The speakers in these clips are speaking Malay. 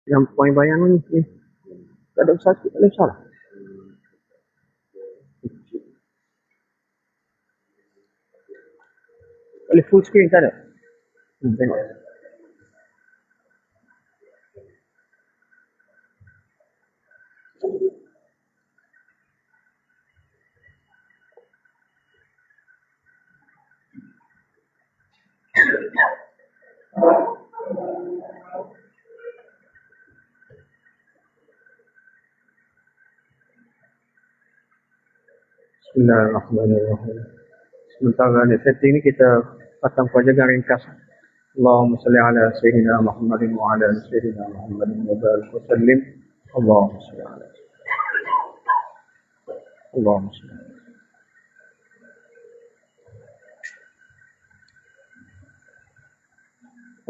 Yang poin bayangan ni. Tak ada usaha sikit, tak ada usaha lah. Boleh full screen tak ada? Tengok. Bismillahirrahmanirrahim. Sementara ni setting ni kita pasang penjagaan ringkas. Allahumma salli ala Sayyidina Muhammadin wa ala Sayyidina Muhammadin wa barik wa sallim. Allahumma salli ala Allahumma salli ala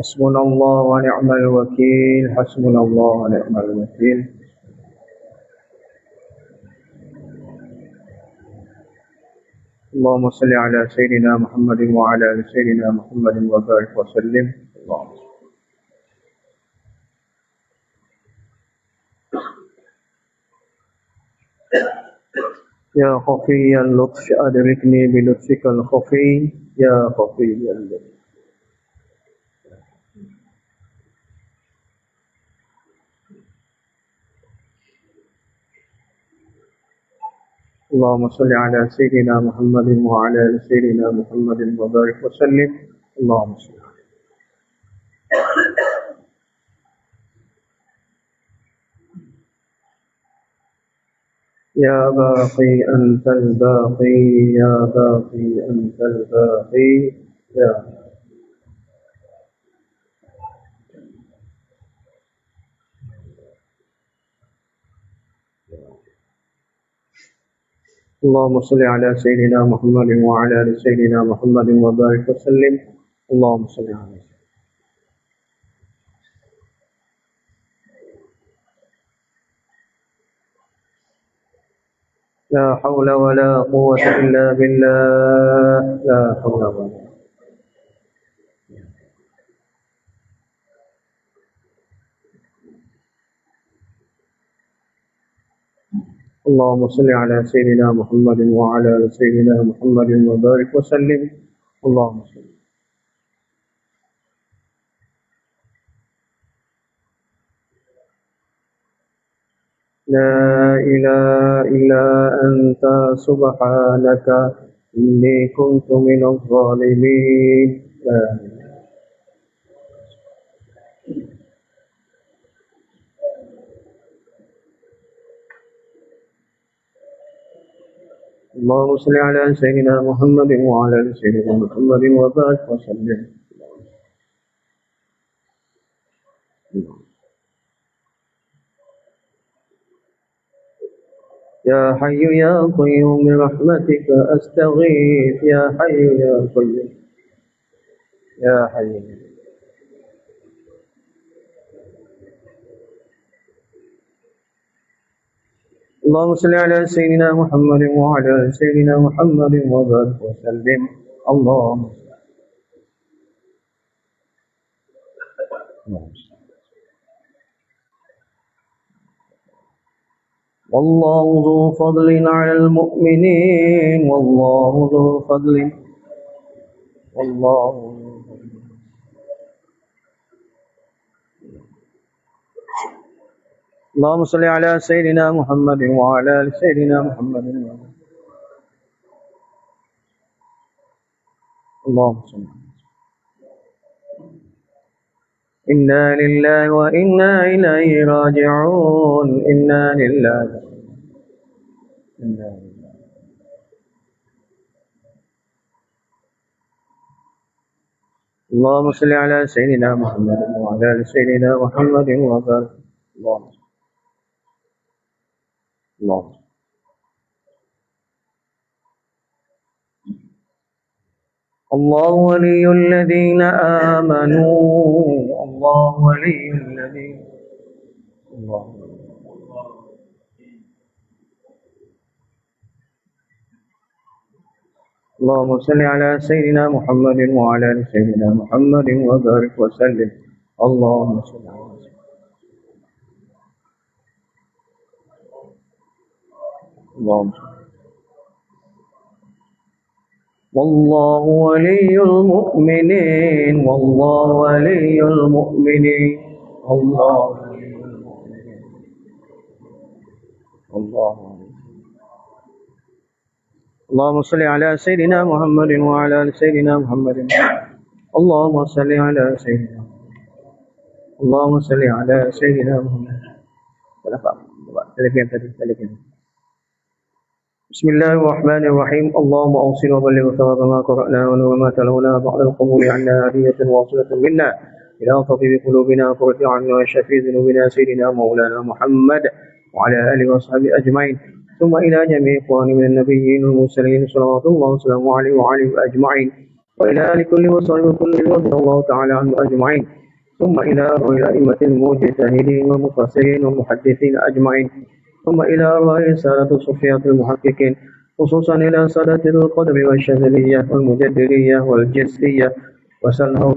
Hasbunallah wa ni'mal wakil. Hasbunallah wa ni'mal wakil. اللهم صل على سيدنا محمد وعلى آل سيدنا محمد وبارك وسلم. اللهم يا خفي اللطف أدركني بلطفك الخفي يا خفي اللطف. اللهم صل على سيدنا محمد وعلى آل سيدنا محمد وبارك وسلم. اللهم صل يا باقي أنت الباقي يا باقي أنت الباقي يا اللهم صل على سيدنا محمد وعلى آل سيدنا محمد وبارك وسلم. اللهم صل على لا حول ولا قوة إلا بالله. لا حول ولا اللهم صل على سيدنا محمد وعلى آل سيدنا محمد وبارك وسلم. اللهم صل. لا إله إلا أنت سبحانك إني كنت من الظالمين. لا اللهم صل على سيدنا محمد وعلى آل سيدنا محمد وبارك وسلم. يا حي يا قيوم برحمتك أستغيث. يا حي يا قيوم يا حي. اللهم صل على سيدنا محمد وعلى آل سيدنا محمد وبارك وسلم. اللهم والله ذو فضل على المؤمنين. والله ذو فضل. والله اللهم صل على سيدنا محمد وعلى آل سيدنا محمد. اللهم صل. إنا لله وإنا إليه راجعون. إنا لله إنا لله. اللهم صل على سيدنا محمد وعلى آل سيدنا محمد وبارك. اللهم اللهم الله ولي الذين آمنوا. الله ولي الذين. الله اللهم صل على سيدنا محمد وعلى آل سيدنا محمد وبارك وسلم. اللهم صل على سيدنا اللهم والله ولي المؤمنين والله ولي المؤمنين الله ولي المؤمنين الله اللهم صل على سيدنا محمد وعلى آل سيدنا محمد اللهم صل على سيدنا اللهم صل على سيدنا محمد. بسم الله الرحمن الرحيم اللهم أوصل وبلغ ثواب ما قرأنا ونور ما تلونا بعد القبول عنا هدية واصلة منا إلى طبيب قلوبنا فرج عنا وشفي ذنوبنا سيدنا مولانا محمد وعلى آله وصحبه أجمعين ثم إلى جميع إخواني من النبيين والمرسلين صلوات الله وسلامه عليه وعليه أجمعين وإلى آل كل وصحبه وكل رضي الله تعالى عنه أجمعين ثم إلى الأئمة المجتهدين والمفسرين والمحدثين أجمعين ثم إلى أرواح سادة الصوفية المحققين خصوصا إلى سادة القدر والشاذلية والمجدلية والجسرية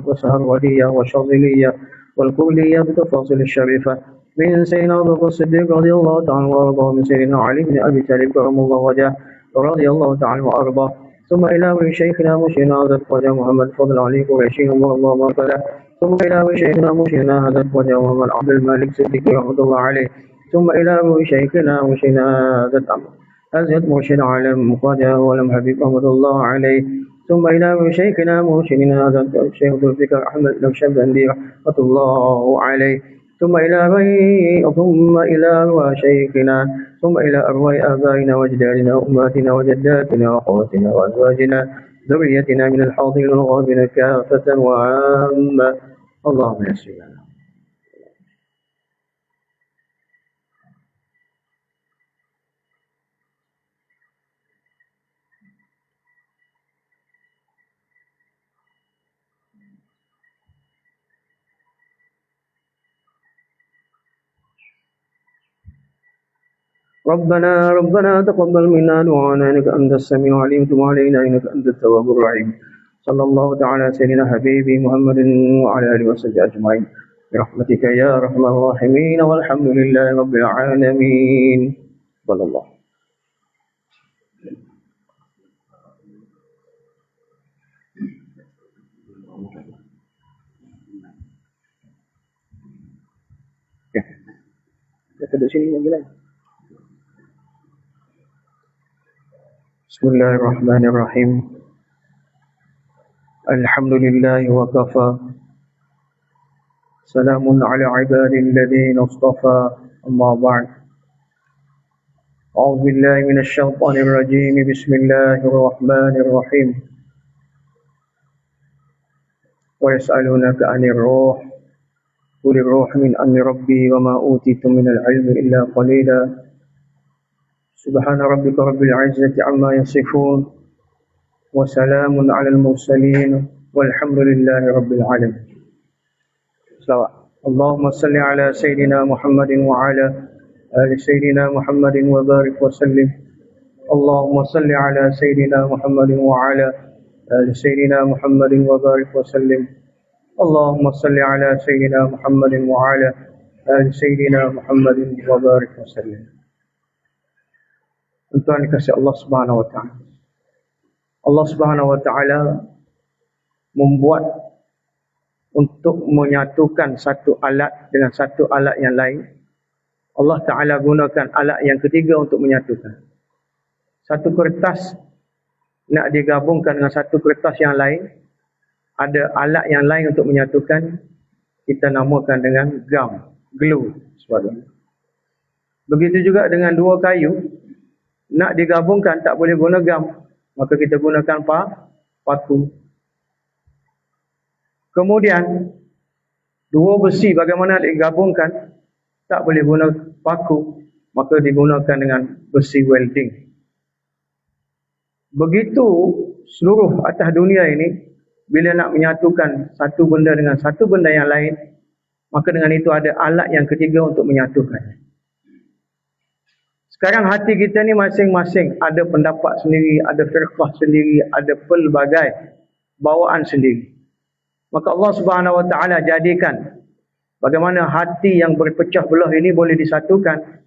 والسهروردية والشاذلية والكلية بتفاصيل الشريفة من سيدنا أبو بكر الصديق رضي الله تعالى وأرضاه من سيدنا علي بن أبي طالب كرم الله وجهه رضي الله تعالى وأرضاه ثم إلى شيخنا مشينا هذا الخواجة محمد فضل علي قريشي الله مرتضى ثم إلى شيخنا مشينا هذا الخواجة محمد عبد الملك صديق رحمة الله عليه ثم إلى شيخنا مشينا هذا مرشد عالم خواجة ولم حبيب رحمة الله عليه ثم إلى شيخنا مشينا هذا الشيخ ذو الفكر أحمد نقشبندي رحمة الله عليه ثم إلى أرواح شيخنا ثم إلى أرواح آبائنا وأجدادنا وأمهاتنا وجداتنا وأخواتنا وأزواجنا ذريتنا من الحاضرين والغائبين كافة وعامة اللهم يسر لنا. ربنا تقبل منا دعانا إنك أنت السميع العليم تب علينا إنك أنت التواب الرحيم صلى الله تعالى سيدنا حبيبي محمد وعلى آله وصحبه أجمعين برحمتك يا أرحم الراحمين والحمد لله رب العالمين صلى الله. Kita duduk sini lagi lah. بسم الله الرحمن الرحيم الحمد لله وكفى سلام على عباد الذين اصطفى أما بعد أعوذ بالله من الشيطان الرجيم بسم الله الرحمن الرحيم ويسألونك عن الروح قل الروح من أمر ربي وما أوتيتم من العلم إلا قليلا سبحان ربك رب العزة عما يصفون وسلام على المرسلين والحمد لله رب العالمين. اللهم صل على سيدنا محمد وعلى آل سيدنا محمد وبارك وسلم. اللهم صل على سيدنا محمد وعلى آل سيدنا محمد وبارك وسلم. اللهم صل على سيدنا محمد وعلى آل سيدنا محمد وبارك وسلم. Tuan dikasihi Allah Subhanahu wa taala. Allah Subhanahu wa taala membuat untuk menyatukan satu alat dengan satu alat yang lain. Allah Taala gunakan alat yang ketiga untuk menyatukan. Satu kertas nak digabungkan dengan satu kertas yang lain, ada alat yang lain untuk menyatukan, kita namakan dengan gum, glue sebagainya. Begitu juga dengan dua kayu nak digabungkan tak boleh guna gam, maka kita gunakan paku. Kemudian dua besi bagaimana digabungkan tak boleh guna paku, maka digunakan dengan besi welding. Begitu seluruh atas dunia ini, bila nak menyatukan satu benda dengan satu benda yang lain, maka dengan itu ada alat yang ketiga untuk menyatukannya. Sekarang hati kita ni masing-masing ada pendapat sendiri, ada firqah sendiri, ada pelbagai bawaan sendiri. Maka Allah Subhanahu wa taala jadikan bagaimana hati yang berpecah belah ini boleh disatukan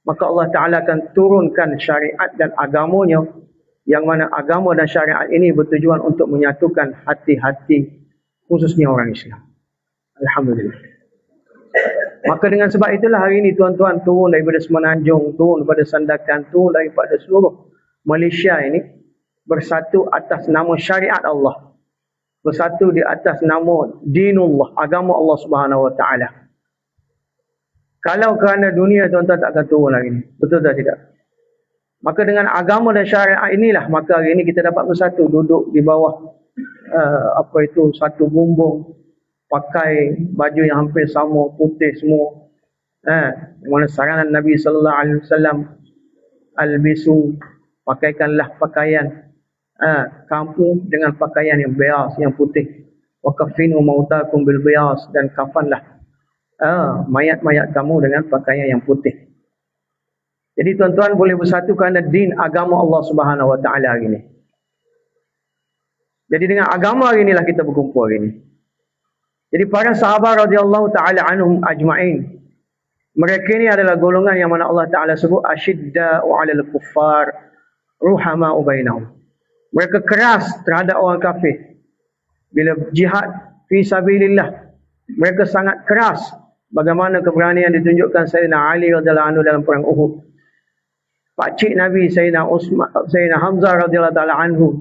maka Allah Ta'ala akan turunkan syariat dan agamanya, yang mana agama dan syariat ini bertujuan untuk menyatukan hati-hati khususnya orang Islam. Alhamdulillah. Maka dengan sebab itulah hari ini tuan-tuan turun daripada Semenanjung, turun daripada Sandakan, turun daripada seluruh Malaysia ini bersatu atas nama syariat Allah, bersatu di atas nama dinullah, agama Allah Subhanahu Wa Taala. Kalau kerana dunia, tuan-tuan tak akan turun hari ini. Betul tak tidak? Maka dengan agama dan syariat inilah maka hari ini kita dapat bersatu, duduk di bawah satu bumbung, pakai baju yang hampir sama, putih semua. Yang mana saranan Nabi sallallahu alaihi wasallam, albisu, pakaikanlah pakaian kampung dengan pakaian yang bias, yang putih. Wa kafinu mautakum bil bias, dan kafanlah mayat-mayat kamu dengan pakaian yang putih. Jadi tuan-tuan boleh bersatu kerana din agama Allah Subhanahu Wa Taala hari ini. Jadi dengan agama hari inilah kita berkumpul hari ini. Jadi para sahabat radhiyallahu taala anhum ajma'in, mereka ini adalah golongan yang mana Allah Taala sebut asyidda'u 'alal kuffar ruhama'u bainahum. Mereka keras terhadap orang kafir. Bila jihad fi sabilillah, mereka sangat keras. Bagaimana keberanian ditunjukkan Sayyidina Ali radhiyallahu anhu dalam perang Uhud. Pakcik Nabi Sayyidina Hamzah radhiyallahu taala anhu.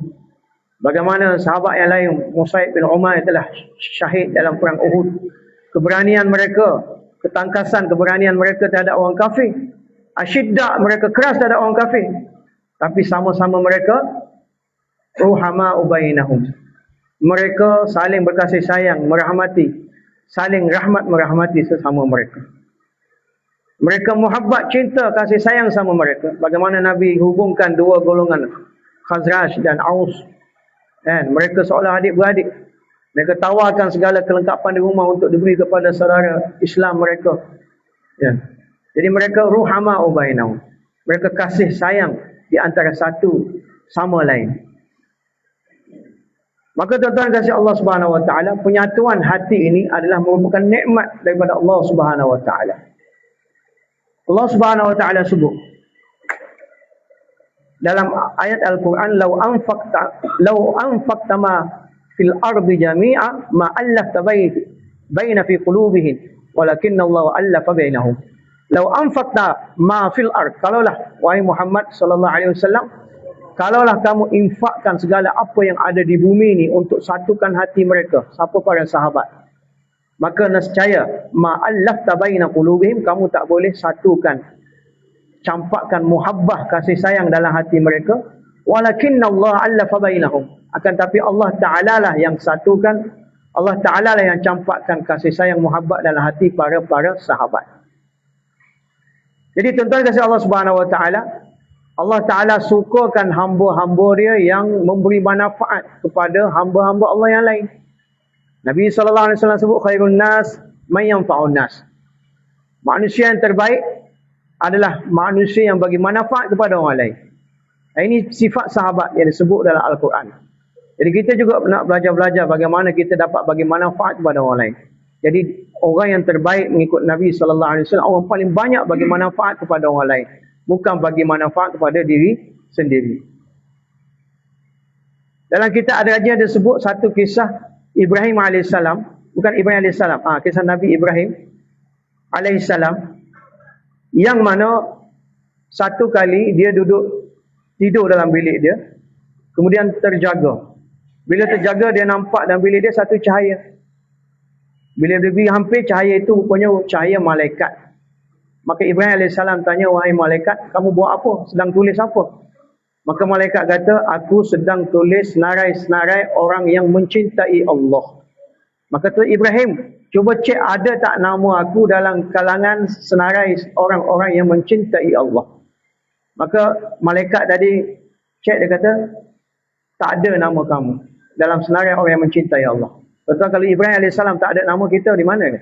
Bagaimana sahabat yang lain, Mus'ab bin Umair telah syahid dalam perang Uhud. Keberanian mereka, ketangkasan keberanian mereka terhadap orang kafir. Asyidda, mereka keras terhadap orang kafir. Tapi sama-sama mereka ruhama'u bainahum. Mereka saling berkasih sayang, merahmati, saling rahmat merahmati sesama mereka. Mereka muhabbat, cinta, kasih sayang sama mereka. Bagaimana Nabi hubungkan dua golongan, Khazraj dan Aus. Mereka seolah adik-beradik. Mereka tawarkan segala kelengkapan di rumah untuk diberi kepada saudara Islam mereka. Jadi mereka ruhama'u bainahum. Mereka kasih sayang di antara satu sama lain. Maka tuan-tuan kasih Allah Subhanahu Wa Taala, penyatuan hati ini adalah merupakan nikmat daripada Allah Subhanahu Wa Taala. Allah Subhanahu Wa Taala sebut dalam ayat Al-Quran, "Lau anfaqta ma fil ardi jami'a ma allafta baina fi qulubihim walakinna Allah allafa bainahum." Lau anfaqta ma fil ard, kalaulah wahai Muhammad sallallahu alaihi wasallam, kalaulah kamu infakkan segala apa yang ada di bumi ini untuk satukan hati mereka, siapa para sahabat, maka nescaya ma'allafta baina qulubihim, kamu tak boleh satukan, campakkan muhabbah, kasih sayang dalam hati mereka. Walakinna Allah allafa bainahum, akan tapi Allah Ta'ala lah yang satukan, Allah Ta'ala lah yang campakkan kasih sayang muhabbah dalam hati para sahabat. Jadi tuan-tuan kasih Allah Subhanahu Wa Ta'ala, Allah Ta'ala sukakan hamba-hamba dia yang memberi manfaat kepada hamba-hamba Allah yang lain. Nabi SAW sebut khairun nas man yanfa'un nas. Manusia yang terbaik adalah manusia yang bagi manfaat kepada orang lain. Ini sifat sahabat yang disebut dalam Al-Quran. Jadi kita juga nak belajar-belajar bagaimana kita dapat bagi manfaat kepada orang lain. Jadi orang yang terbaik mengikut Nabi SAW, orang paling banyak bagi manfaat kepada orang lain, bukan bagi manfaat kepada diri sendiri. Dalam kitab Ad-Rajah disebut satu kisah Ibrahim AS, bukan Ibrahim AS, kisah Nabi Ibrahim AS, yang mana satu kali dia tidur dalam bilik dia, kemudian terjaga. Bila terjaga, dia nampak dalam bilik dia satu cahaya. Bila dia pergi hampir, cahaya itu rupanya cahaya malaikat. Maka Ibrahim AS tanya, wahai malaikat, kamu buat apa? Sedang tulis apa? Maka malaikat kata, aku sedang tulis senarai-senarai orang yang mencintai Allah. Maka tu Ibrahim, cuba cek ada tak nama aku dalam kalangan senarai orang-orang yang mencintai Allah. Maka malaikat tadi cek, dia kata, tak ada nama kamu dalam senarai orang yang mencintai Allah. Betul, kalau Ibrahim AS tak ada nama kita, di mana ke?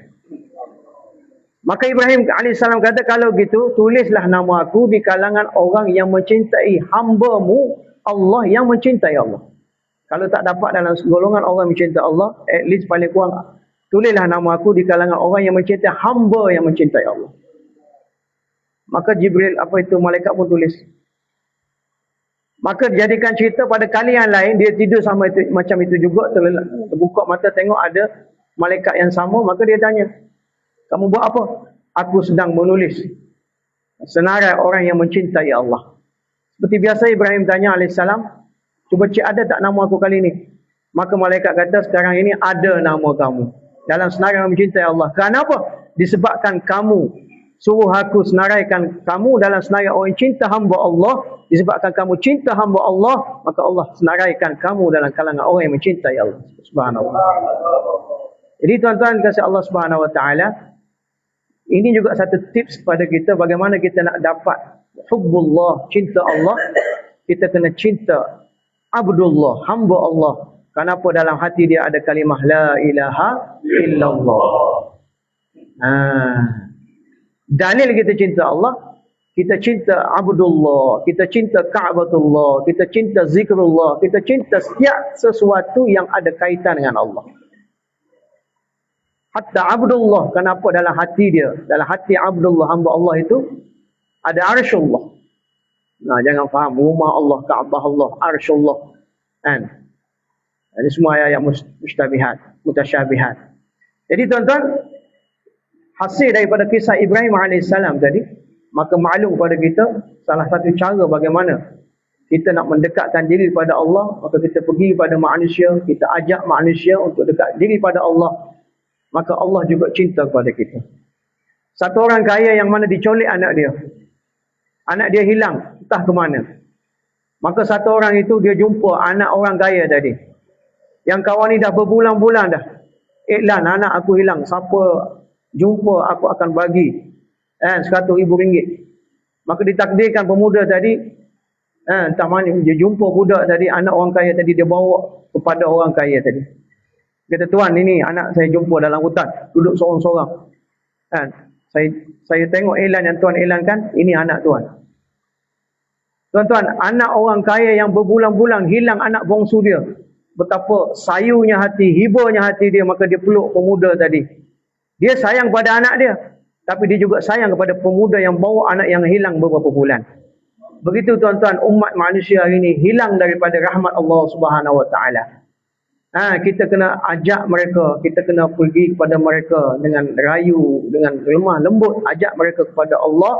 Maka Ibrahim AS kata, kalau gitu, tulislah nama aku di kalangan orang yang mencintai hamba-Mu, Allah yang mencintai Allah. Kalau tak dapat dalam golongan orang mencintai Allah, at least paling kurang, tulislah nama aku di kalangan orang yang mencintai hamba yang mencintai Allah. Maka Jibril, malaikat pun tulis. Maka jadikan cerita pada kali yang lain, dia tidur sama itu, macam itu juga, terbuka mata tengok ada malaikat yang sama, maka dia tanya, kamu buat apa? Aku sedang menulis senarai orang yang mencintai Allah. Seperti biasa Ibrahim tanya alaihissalam, cuba cik ada tak nama aku kali ini? Maka malaikat kata, sekarang ini ada nama kamu dalam senarai yang mencintai Allah. Kenapa? Disebabkan kamu suruh aku senaraikan kamu dalam senarai orang cinta hamba Allah. Disebabkan kamu cinta hamba Allah, maka Allah senaraikan kamu dalam kalangan orang yang mencintai Allah. Subhanallah. Jadi tuan-tuan kasih Allah Subhanahu Wa Taala, ini juga satu tips kepada kita bagaimana kita nak dapat hubbullah, cinta Allah. Kita kena cinta abdullah, hamba Allah. Kenapa dalam hati dia ada kalimah la ilaha illallah. Dalil kita cinta Allah, kita cinta abdullah, kita cinta Ka'batullah, kita cinta zikrullah, kita cinta setiap sesuatu yang ada kaitan dengan Allah. Hatta abdullah, kenapa dalam hati dia, dalam hati abdullah, hamba Allah itu ada arsyullah. Nah, jangan faham rumah Allah, Ka'bah Allah, arsyullah. Kan? Ini semua ayat mutasyabihat. Jadi tuan-tuan, hasil daripada kisah Ibrahim AS tadi, maka maklum kepada kita salah satu cara bagaimana kita nak mendekatkan diri kepada Allah, maka kita pergi kepada manusia, kita ajak manusia untuk dekat diri pada Allah, maka Allah juga cinta kepada kita. Satu orang kaya yang mana dicolik anak dia hilang, entah ke mana. Maka satu orang itu dia jumpa anak orang kaya tadi, yang kawan ni dah berbulan-bulan dah iklan, anak aku hilang, siapa jumpa aku akan bagi RM100,000. Maka ditakdirkan pemuda tadi, entah mana, dia jumpa budak tadi, anak orang kaya tadi, dia bawa kepada orang kaya tadi. Kata, tuan, ini anak saya jumpa dalam hutan, duduk seorang-seorang. Saya tengok iklan yang tuan iklankan, ini anak tuan. Tuan-tuan, anak orang kaya yang berbulan-bulan hilang anak bongsu dia, betapa sayunya hati, hiburnya hati dia, maka dia peluk pemuda tadi. Dia sayang pada anak dia, tapi dia juga sayang kepada pemuda yang bawa anak yang hilang beberapa bulan. Begitu tuan-tuan, umat manusia hari ini hilang daripada rahmat Allah Subhanahu Wa Taala. Kita kena ajak mereka, kita kena pergi kepada mereka dengan rayu, dengan lemah lembut, ajak mereka kepada Allah.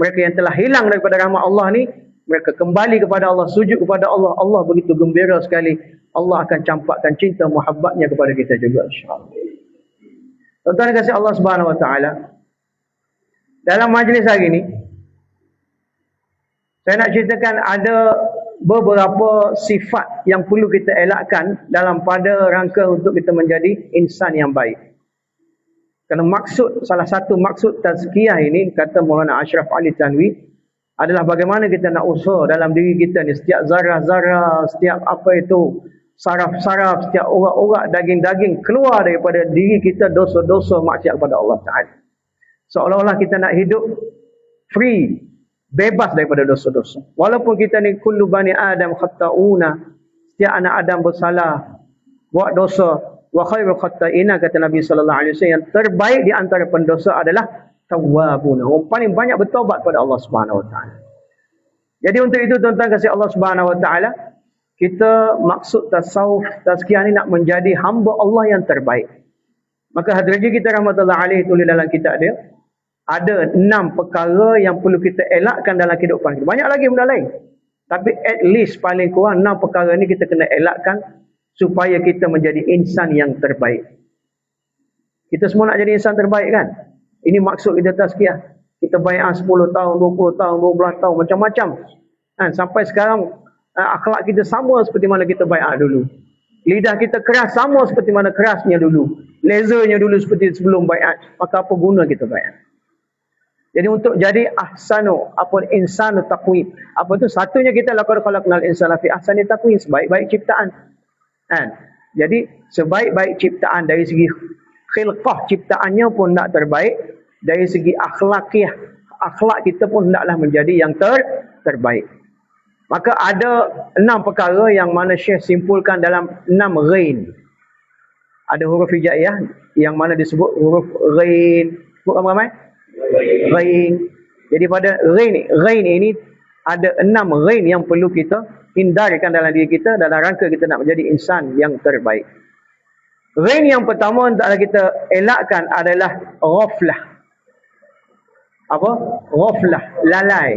Mereka yang telah hilang daripada rahmat Allah ni, mereka kembali kepada Allah, sujud kepada Allah. Allah begitu gembira sekali. Allah akan campakkan cinta muhabbatnya kepada kita juga, insya-Allah. Tuan-tuan kasih Allah Subhanahu Wa Taala, dalam majlis hari ini saya nak ceritakan ada beberapa sifat yang perlu kita elakkan dalam pada rangka untuk kita menjadi insan yang baik. Kerana salah satu maksud tazkiyah ini, kata Maulana Ashraf Ali Tanwi, adalah bagaimana kita nak usaha dalam diri kita ni, setiap zarah-zarah, setiap saraf-saraf, setiap urat-urat, daging-daging keluar daripada diri kita dosa-dosa maksiat kepada Allah Ta'ala. Seolah-olah kita nak hidup free, bebas daripada dosa-dosa. Walaupun kita ni kullu bani Adam khata'una, setiap anak Adam bersalah, buat dosa. Wa khairul khata'ina, kata Nabi sallallahu alaihi wasallam, yang terbaik di antara pendosa adalah tawwabuna, orang paling banyak bertaubat kepada Allah Subhanahu Wa Taala. Jadi untuk itu tuan-tuan kasih Allah Subhanahu Wa Taala, kita maksud tasawuf tazkiyah ni nak menjadi hamba Allah yang terbaik. Maka Hadraji kita rahmatullah alaih tulis dalam kitab dia, ada 6 perkara yang perlu kita elakkan dalam kehidupan kita. Banyak lagi benda lain, tapi at least paling kurang 6 perkara ni kita kena elakkan supaya kita menjadi insan yang terbaik. Kita semua nak jadi insan terbaik kan? Ini maksud kita tazkiyah. Kita bai'ah 10 tahun, 20 tahun, 12 tahun, macam-macam. Sampai sekarang akhlak kita sama seperti mana kita bai'ah dulu. Lidah kita keras sama seperti mana kerasnya dulu. Lezernya dulu seperti sebelum bai'ah. Maka apa guna kita bai'ah? Jadi untuk jadi insanu taqwim. Apa tu? Satunya kita laqad khalaqnal insana fi ahsani taqwim, sebaik-baik ciptaan. Jadi sebaik-baik ciptaan dari segi khilqah ciptaannya pun tak terbaik, dari segi akhlak kita pun hendaklah menjadi yang terbaik. Maka ada 6 perkara yang mana Syekh simpulkan dalam 6 ghain. Ada huruf hijaiyah yang mana disebut huruf ghain. Sebut ramai-ramai? Ghain, Jadi pada ghain ini ada 6 ghain yang perlu kita hindarkan dalam diri kita dalam rangka kita nak menjadi insan yang terbaik. Ghain yang pertama yang kita elakkan adalah ghaflah. Apa? Ghaflah, lalai.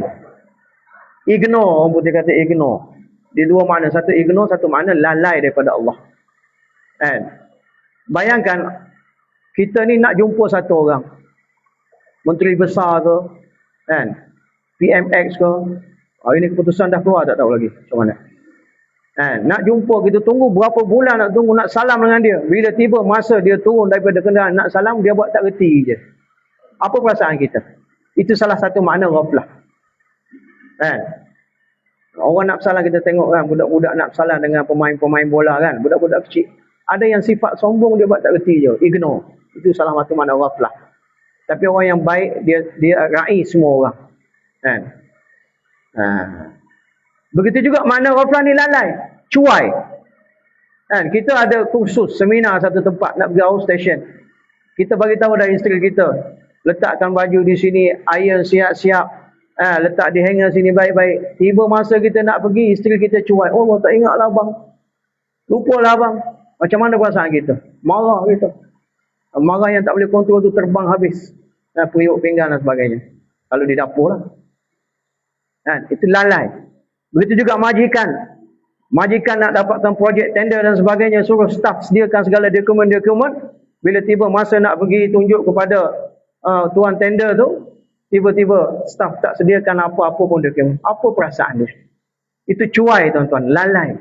Ignore, orang putih kata ignore. Dia dua makna, satu ignore, satu makna lalai daripada Allah. Kan? Bayangkan kita ni nak jumpa satu orang, menteri besar ke, kan? PMX ke. Hari ni keputusan dah keluar, tak tahu lagi macam mana. Nak jumpa, kita tunggu berapa bulan nak tunggu, nak salam dengan dia. Bila tiba masa dia turun daripada kenderaan nak salam, dia buat tak reti je. Apa perasaan kita? Itu salah satu makna ghaflah. Orang nak salam, kita tengok kan, budak-budak nak salam dengan pemain-pemain bola kan, budak-budak kecil. Ada yang sifat sombong, dia buat tak reti je, ignore. Itu salah satu makna ghaflah. Tapi orang yang baik, dia raih semua orang. Begitu juga makna ghaflah ni lalai, cuai. Kita ada kursus, seminar satu tempat, nak pergi outstation. Kita bagi tahu dari isteri kita, letakkan baju di sini, iron siap-siap, letak di hanger sini baik-baik. Tiba masa kita nak pergi, isteri kita cuai. Oh, Allah, tak ingatlah abang. Lupalah abang. Macam mana perasaan kita? Marah kita. Marah yang tak boleh kontrol tu terbang habis. Periuk pinggan dan sebagainya. Kalau di dapur lah. Itu lalai. Begitu juga majikan. Majikan nak dapatkan projek tender dan sebagainya, suruh staff sediakan segala dokumen-dokumen. Bila tiba masa nak pergi tunjuk kepada tuan tender tu, tiba-tiba staff tak sediakan apa-apa pun dokumen. Apa perasaan dia? Itu cuai, tuan-tuan, lalai.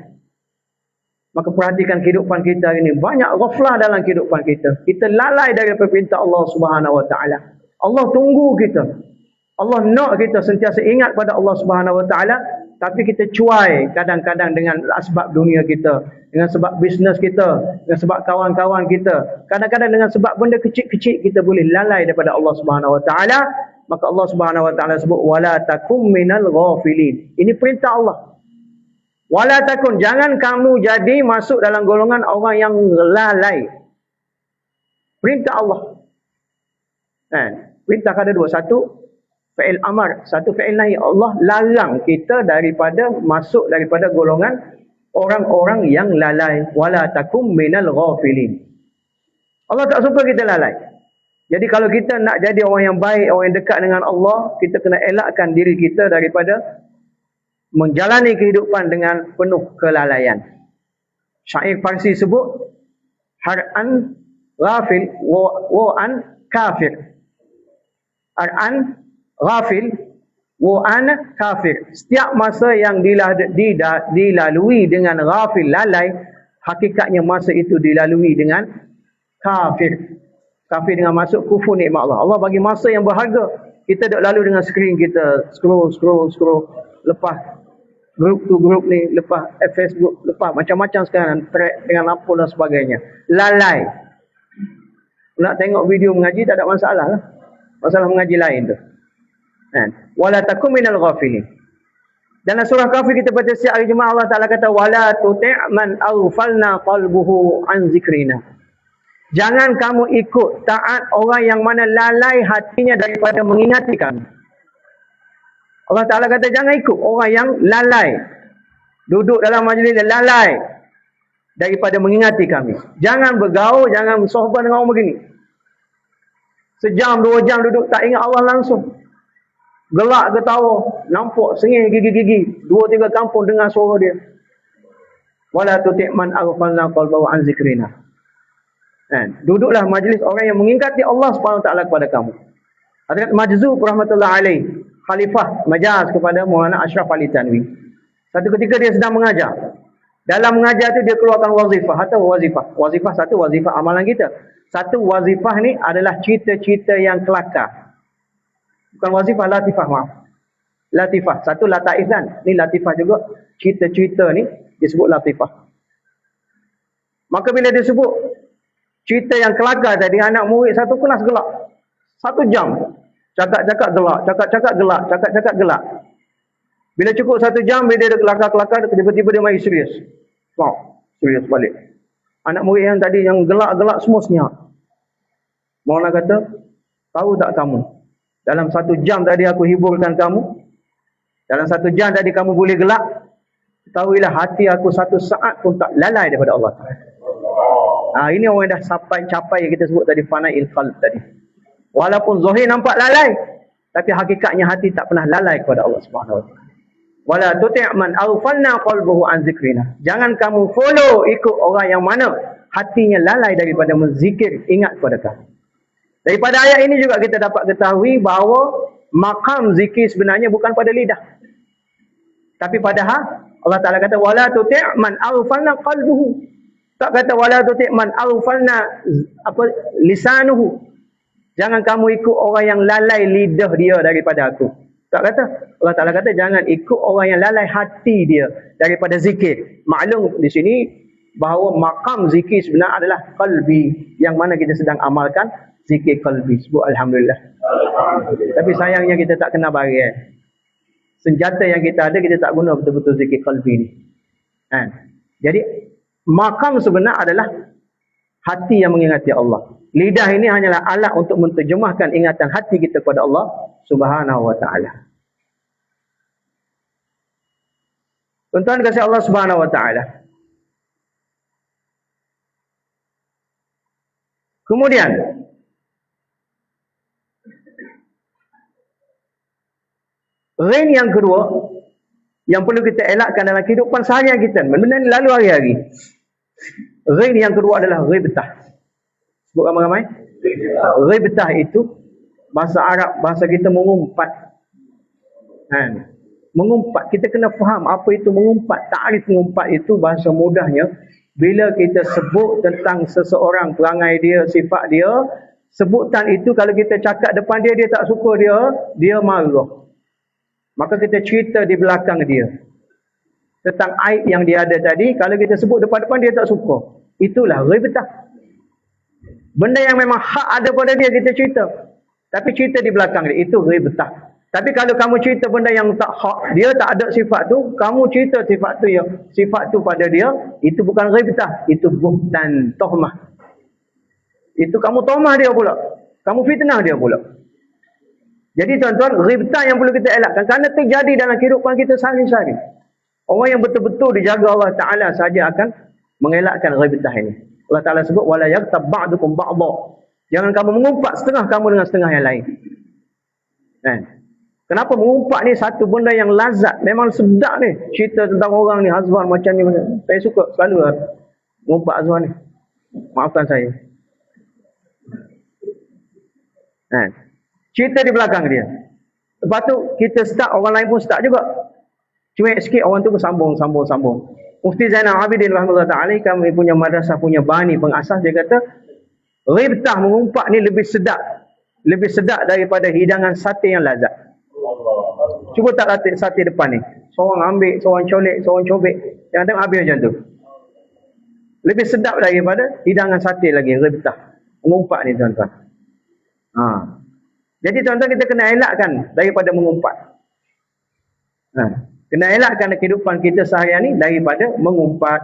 Maka perhatikan kehidupan kita hari ini. Banyak ghaflah dalam kehidupan kita. Kita lalai dari perintah Allah Subhanahu Wa Taala. Allah tunggu kita. Allah nak kita sentiasa ingat pada Allah Subhanahu Wa Taala, tapi kita cuai kadang-kadang dengan sebab dunia kita, dengan sebab bisnes kita, dengan sebab kawan-kawan kita. Kadang-kadang dengan sebab benda kecil-kecil kita boleh lalai daripada Allah Subhanahu Wa Taala. Maka Allah Subhanahu Wa Taala sebut wala takum minal ghafilin. Ini perintah Allah. Wala takun, jangan kamu jadi masuk dalam golongan orang yang lalai. Perintah Allah. Perintah ada dua. Satu, fi'il amar. Satu, fi'il nahi. Allah larang kita daripada masuk daripada golongan orang-orang yang lalai. Wala takum minal ghafilin. Allah tak suka kita lalai. Jadi kalau kita nak jadi orang yang baik, orang yang dekat dengan Allah, kita kena elakkan diri kita daripada menjalani kehidupan dengan penuh kelalaian. Syair Parsi sebut har'an ghafil wa'an kafir. Har'an ghafil wa'an kafir. Setiap masa yang dilalui dengan ghafil, lalai, hakikatnya masa itu dilalui dengan kafir. Kafir dengan masuk kufur nikmat Allah. Allah bagi masa yang berharga. Kita duduk lalu dengan skrin kita, scroll. Lepas grup tu grup ni, lepas Facebook, lepas macam-macam sekarang, track dengan apa dan sebagainya. Lalai. Nak tengok video mengaji tak ada masalah lah. Masalah mengaji lain tu. Wala takum minal ghafilin. Dalam surah Kafir kita baca setiap hari Jumaat, Allah Ta'ala kata wala tuti' man aghfalna qalbuhu an zikrina. Jangan kamu ikut taat orang yang mana lalai hatinya daripada mengingati kami. Allah Ta'ala kata jangan ikut orang yang lalai. Duduk dalam majlis lalai daripada mengingati kami. Jangan bergaul, jangan sohbah dengan orang begini. Sejam, 2 jam duduk tak ingat Allah langsung. Gelak ketawa, nampak sengih gigi-gigi. 2-3 kampung dengar suara dia. Wala tuti' man aghfalna qalbahu an zikrina. Duduklah majlis orang yang mengingati Allah SWT kepada kamu. Hadrat Majzub rahmatullah alaih, Khalifah Majaz kepada Maulana Ashraf Ali Tanwi. Satu ketika dia sedang mengajar. Dalam mengajar tu dia keluarkan wazifah atau wazifah. Wazifah satu, wazifah amalan kita. Satu wazifah ni adalah cerita-cerita yang kelakar. Bukan wazifah, latifah, maaf. Latifah. Satu lataif kan. Ni latifah juga. Cerita-cerita ni disebut latifah. Maka bila dia sebut cerita yang kelakar tadi, anak murid satu kelas gelak. 1 jam. Cakap-cakap gelak, cakap-cakap gelak, cakap-cakap gelak. Bila cukup 1 jam, bila dia kelakar-kelakar, tiba-tiba dia mari serius. Wow, serius balik. Anak murid yang tadi yang gelak-gelak semua senyap. Maulana kata, tahu tak kamu, Dalam 1 jam tadi aku hiburkan kamu. Dalam 1 jam tadi kamu boleh gelak. Ketahuilah hati aku 1 saat pun tak lalai daripada Allah Ta'ala. Ini orang yang dah capai yang kita sebut tadi, fana'il qalb tadi. Walaupun zahir nampak lalai, tapi hakikatnya hati tak pernah lalai kepada Allah Subhanahu Wa Ta'ala. Wala tuti' man aghfalna qalbuhu an zikrina. Jangan kamu follow ikut orang yang mana hatinya lalai daripada menzikir, ingat kepada kamu. Daripada ayat ini juga kita dapat ketahui bahawa maqam zikir sebenarnya bukan pada lidah. Tapi padahal Allah Ta'ala kata wala tuti' man aghfalna qalbuhu. Tak kata wala tuti' man aghfalna lisanuhu. Jangan kamu ikut orang yang lalai lidah dia daripada aku. Tak kata. Allah Ta'ala kata jangan ikut orang yang lalai hati dia daripada zikir. Maklum di sini bahawa maqam zikir sebenarnya adalah qalbi, yang mana kita sedang amalkan zikir qalbi. Sebut Alhamdulillah. Tapi sayangnya kita tak kena bagi. Senjata yang kita ada, kita tak guna betul-betul zikir qalbi ni. Jadi maqam sebenar adalah hati yang mengingati Allah. Lidah ini hanyalah alat untuk menterjemahkan ingatan hati kita kepada Allah Subhanahu Wa Ta'ala. Tuan-tuan kasih Allah Subhanahu Wa Ta'ala. Kemudian rain yang kedua yang perlu kita elakkan dalam kehidupan seharian kita, benda ni lalu hari-hari. Rain yang kedua adalah ghibtah. Sebut ramai-ramai. Ghibtah itu bahasa Arab, bahasa kita mengumpat. Mengumpat, kita kena faham apa itu mengumpat. Takrif mengumpat itu bahasa mudahnya, bila kita sebut tentang seseorang, perangai dia, sifat dia, sebutan itu kalau kita cakap depan dia, dia tak suka dia marah. Maka kita cerita di belakang dia tentang aib yang dia ada tadi, kalau kita sebut depan-depan dia tak suka. Itulah ghibtah. Benda yang memang hak ada pada dia kita cerita, tapi cerita di belakang dia, itu ghibtah. Tapi kalau kamu cerita benda yang tak hak, dia tak ada sifat tu, kamu cerita sifat tu pada dia, itu bukan ghibtah, itu buhtan, tohmah. Itu kamu tohmah dia pula, kamu fitnah dia pula. Jadi tuan-tuan, ghibtah yang perlu kita elakkan, kerana terjadi dalam kehidupan kita sehari-hari. Orang yang betul-betul dijaga Allah Ta'ala saja akan mengelakkan ghibtah ini. Allah Ta'ala sebut wala yaghtab ba'dukum ba'dha. Jangan kamu mengumpat setengah kamu dengan setengah yang lain. Kenapa mengumpat ni satu benda yang lazat, memang sedap ni. Cerita tentang orang ni, Azwan macam ni. Saya suka selalu mengumpat Azwan ni. Maafkan saya. Cerita di belakang dia. Lepas tu kita start, orang lain pun start juga. Cuek sikit orang tu bersambung. Mufti Zainal Abidin rahimahullah ta'ala, kami punya madrasah, punya bani pengasas, dia kata ghibtah mengumpat ni lebih sedap daripada hidangan sate yang lazat. Cuba tak latih sate depan ni, seorang ambil, seorang colek, seorang cobek, jangan tengok habis macam tu. Lebih sedap daripada hidangan sate lagi ghibtah mengumpat ni tuan-tuan. Jadi tuan-tuan, kita kena elakkan daripada mengumpat. Kena elakkan kehidupan kita seharian ni daripada mengumpat.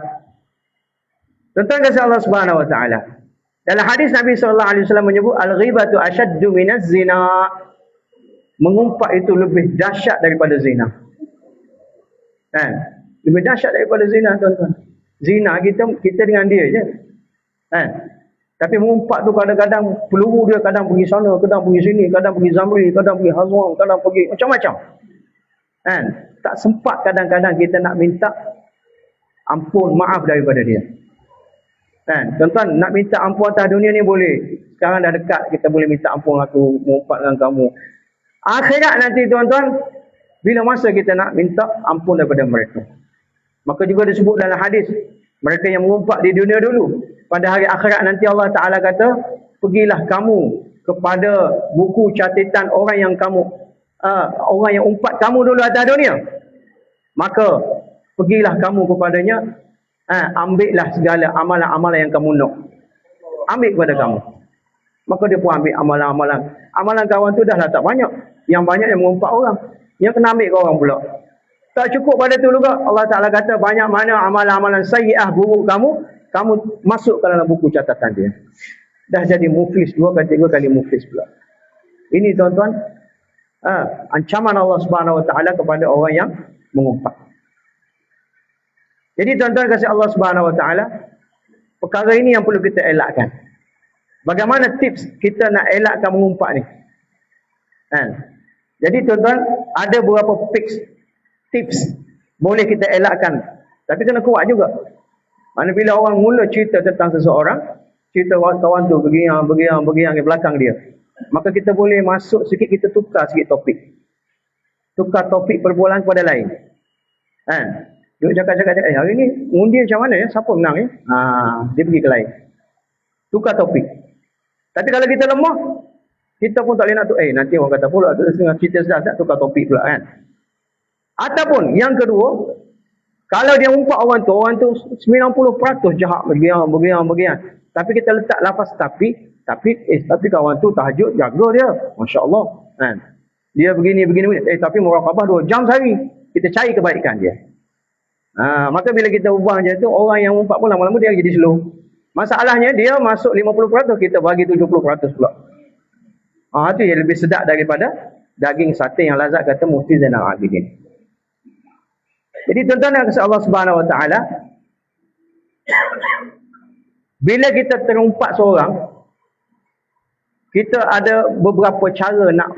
Tuan-tuan kasih Allah Subhanahu Wa Ta'ala. Dalam hadis Nabi SAW menyebut al-ghibatu ashaddu minaz zina. Mengumpat itu lebih dahsyat daripada zina. Lebih dahsyat daripada zina tuan-tuan. Zina kita dengan dia je. Tapi mengumpat tu kadang-kadang peluru dia kadang pergi sana, kadang pergi sini, kadang pergi Zamri, kadang pergi Hazwan, kadang pergi macam-macam. Tak sempat kadang-kadang kita nak minta ampun, maaf daripada dia. Tuan-tuan, nak minta ampun atas dunia ni boleh. Sekarang dah dekat, kita boleh minta ampun, aku mengumpat dengan kamu. Akhirat nanti tuan-tuan, bila masa kita nak minta ampun daripada mereka. Maka juga disebut dalam hadis, mereka yang mengumpat di dunia dulu, pada hari akhirat nanti Allah Ta'ala kata, pergilah kamu kepada buku catatan orang yang umpat kamu dulu atas dunia. Maka pergilah kamu kepadanya, ambillah segala amalan-amalan yang kamu nak. Ambil kepada kamu. Maka dia pun ambil amalan-amalan. Amalan kawan tu dah lah tak banyak. Yang banyak yang mengumpat orang. Yang kena ambil ke orang pula. Tak cukup pada tu juga. Allah Ta'ala kata banyak mana amalan-amalan sayyi'ah buruk kamu masuk ke dalam buku catatan dia. Dah jadi muflis, 2 kali muflis pula. Ini tuan-tuan, ancaman Allah Subhanahu Wa Taala kepada orang yang mengumpat. Jadi tuan-tuan kasih Allah Subhanahu Wa Taala, perkara ini yang perlu kita elakkan. Bagaimana tips kita nak elakkan mengumpat ni? Jadi tuan-tuan, ada beberapa tips boleh kita elakkan. Tapi kena kuat juga. Mana bila orang mula cerita tentang seseorang, cerita kawan tu begiang di belakang dia, maka kita boleh masuk sikit, kita tukar sikit topik. Tukar topik perbualan kepada lain. Dia cakap, hari ni undi macam mana ya? Siapa menang ya? Dia pergi ke lain. Tukar topik. Tapi kalau kita lemah, kita pun tak boleh nak tu. Nanti orang kata pula, kita sedap tukar topik pula kan. Ataupun yang kedua, kalau dia umpat orang tu 90% jahat, begiang. Tapi kita letak lafaz tapi kawan tu tahajud, jaga dia. Masya Allah. Dia begini. Tapi muraqabah 2 jam sehari. Kita cari kebaikan dia. Maka bila kita ubah je tu, orang yang umpat pun lama-lama dia jadi slow. Masalahnya dia masuk 50%, kita bagi 70% pula. Itu yang lebih sedap daripada daging sate yang lazat, kata Mufti Zainal Abidin. Jadi tuan-tuan yang kasih Allah Subhanahu Wa Taala, bila kita terumpat seorang, kita ada beberapa cara nak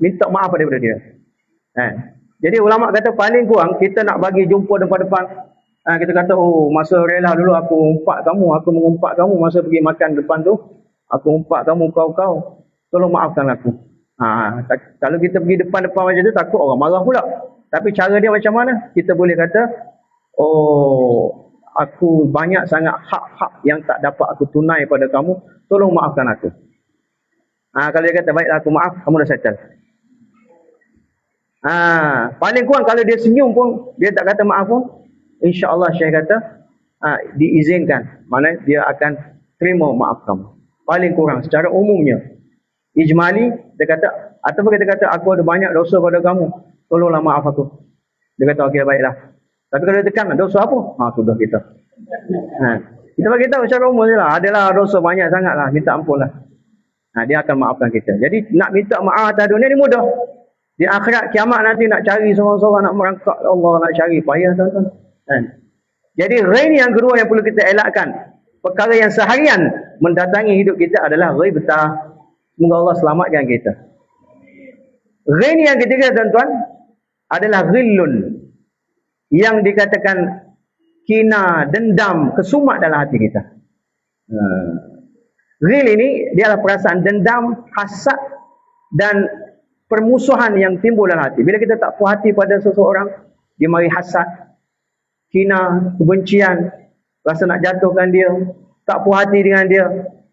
minta maaf daripada dia. Jadi ulama kata paling kurang kita nak bagi jumpa depan-depan. Kita kata, masa rela dulu aku mengumpat kamu masa pergi makan depan tu, aku umpat kamu kau, tolong maafkan aku. Kalau kita pergi depan-depan macam tu, takut orang marah pula. Tapi cara dia macam mana? Kita boleh kata, aku banyak sangat hak-hak yang tak dapat aku tunai pada kamu, tolong maafkan aku. Kalau dia kata, baiklah aku maaf, kamu dah settle. Paling kurang kalau dia senyum pun, dia tak kata maaf pun, insya-Allah Syekh kata diizinkan, mana dia akan terima maaf kamu. Paling kurang secara umumnya. Ijmali dia kata, ataupun kita kata aku ada banyak dosa pada kamu, tolonglah maaf aku. Dia kata okey baiklah. Tapi kalau dia tekan, dosa apa? Sudah kita. Kita bagi tahu secara umum jelah, adalah dosa banyak sangatlah, minta ampunlah. Dia akan maafkan kita. Jadi nak minta maaf atas dunia ni mudah. Di akhirat kiamat nanti nak cari seorang-seorang, nak merangkak Allah, nak cari, payah tuan-tuan. Jadi rain yang kedua yang perlu kita elakkan, perkara yang seharian mendatangi hidup kita adalah ghaibah. Semoga Allah selamatkan kita. Rain yang ketiga tuan-tuan adalah ghillun, yang dikatakan kina, dendam, kesumat dalam hati kita. Ghil ini dia adalah perasaan dendam, hasad dan permusuhan yang timbul dalam hati. Bila kita tak puas hati pada seseorang, dia mari hasad, kina, kebencian, rasa nak jatuhkan dia, tak puas hati dengan dia,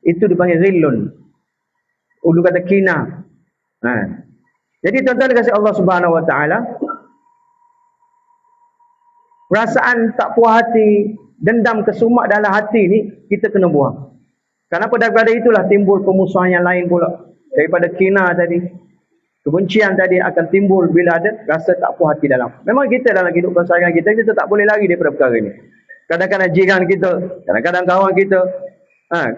itu dipanggil ghillun. Ulu kata kina. Jadi tuan-tuan dikasih Allah Subhanahu Wa Taala, perasaan tak puas hati, dendam, kesumat dalam hati ni kita kena buang. Kenapa? Daripada itulah timbul pemusuhan yang lain pula. Daripada kina tadi, kebencian tadi akan timbul bila ada rasa tak puas hati dalam. Memang kita dalam kehidupan seharian kita tak boleh lari daripada perkara ini. Kadang-kadang jiran kita, kadang-kadang kawan kita,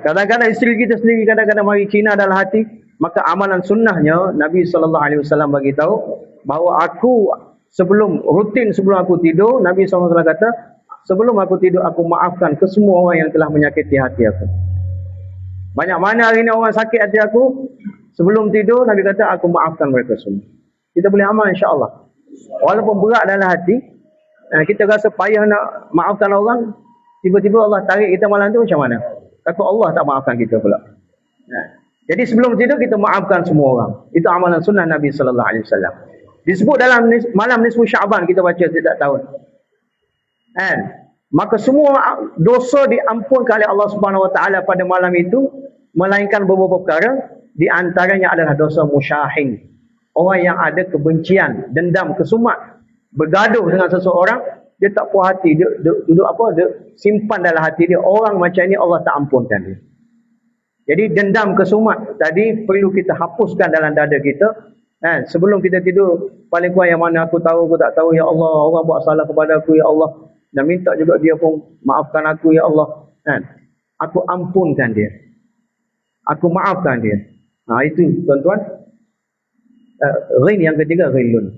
kadang-kadang isteri kita sendiri, kadang-kadang mari kina dalam hati. Maka amalan sunnahnya Nabi SAW bagi tahu bahawa aku sebelum aku tidur, Nabi SAW kata, sebelum aku tidur aku maafkan ke semua orang yang telah menyakiti hati aku. Banyak mana hari ini orang sakit hati aku, sebelum tidur Nabi kata aku maafkan mereka semua. Kita boleh amal insya-Allah. Walaupun berat dalam hati, kita rasa payah nak maafkan orang, tiba-tiba Allah tarik kita malam tu macam mana? Takut Allah tak maafkan kita pula. Jadi sebelum tidur kita maafkan semua orang. Itu amalan sunnah Nabi sallallahu alaihi wasallam. Disebut dalam malam nisfu Syaban kita baca setiap tahun. Maka semua dosa diampunkan oleh Allah Subhanahu Wa Taala pada malam itu, melainkan beberapa perkara, di antaranya adalah dosa musyahin. Orang yang ada kebencian, dendam, kesumat, bergaduh dengan seseorang, dia tak puas hati, dia simpan dalam hati dia, orang macam ni Allah tak ampunkan dia. Jadi dendam, kesumat tadi perlu kita hapuskan dalam dada kita. Sebelum kita tidur, paling kurang yang mana aku tahu, aku tak tahu, ya Allah, orang buat salah kepada aku, ya Allah, dan minta juga dia pun maafkan aku, ya Allah. Aku ampunkan dia, aku maafkan dia. Itu tuan-tuan, Ghin yang ketiga, ghillun.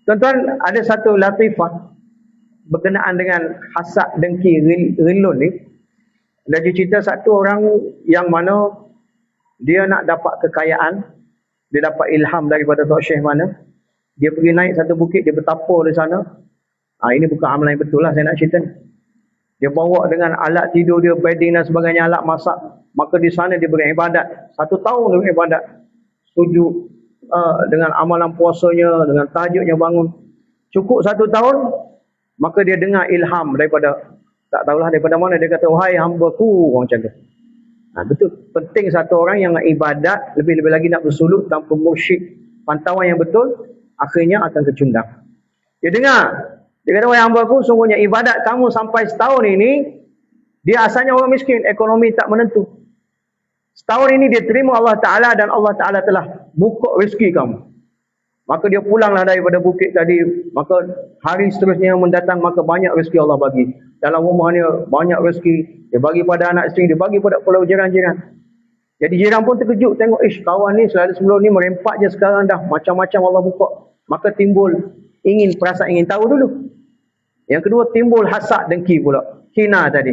Tuan-tuan, ada satu latifah berkenaan dengan hasad, dengki, ghillun ni. Ada cerita satu orang yang mana dia nak dapat kekayaan, dia dapat ilham daripada Tok Syekh mana, dia pergi naik satu bukit, dia bertapa di sana. Ini bukan amalan yang betul lah saya nak cerita ni. Dia bawa dengan alat tidur dia, bedding dan sebagainya, alat masak. Maka di sana dia beribadat. 1 tahun dia beribadat. Sujud dengan amalan puasanya, dengan tahajudnya bangun. Cukup 1 tahun, maka dia dengar ilham daripada, tak tahulah daripada mana, dia kata, wahai hamba-Ku, orang macam tu. Betul. Penting satu orang yang nak ibadat, lebih-lebih lagi nak bersuluk tanpa mursyid, pantauan yang betul, akhirnya akan kecundang. Dia dengar. Dia kata, wahai hamba-Ku, sungguhnya ibadat kamu sampai setahun ini, dia asalnya orang miskin, ekonomi tak menentu. Setahun ini dia terima Allah Ta'ala dan Allah Ta'ala telah buka rezeki kamu. Maka dia pulanglah daripada bukit tadi. Maka hari seterusnya yang mendatang, maka banyak rezeki Allah bagi. Dalam rumahnya banyak rezeki. Dia bagi pada anak isteri, dia bagi pada pulau jiran-jiran. Jadi jiran pun terkejut. Tengok, kawan ni selalu sebelum ni merempak je, sekarang dah macam-macam Allah buka. Maka timbul perasaan ingin tahu dulu. Yang kedua, timbul hasad, dengki pula. Kina tadi.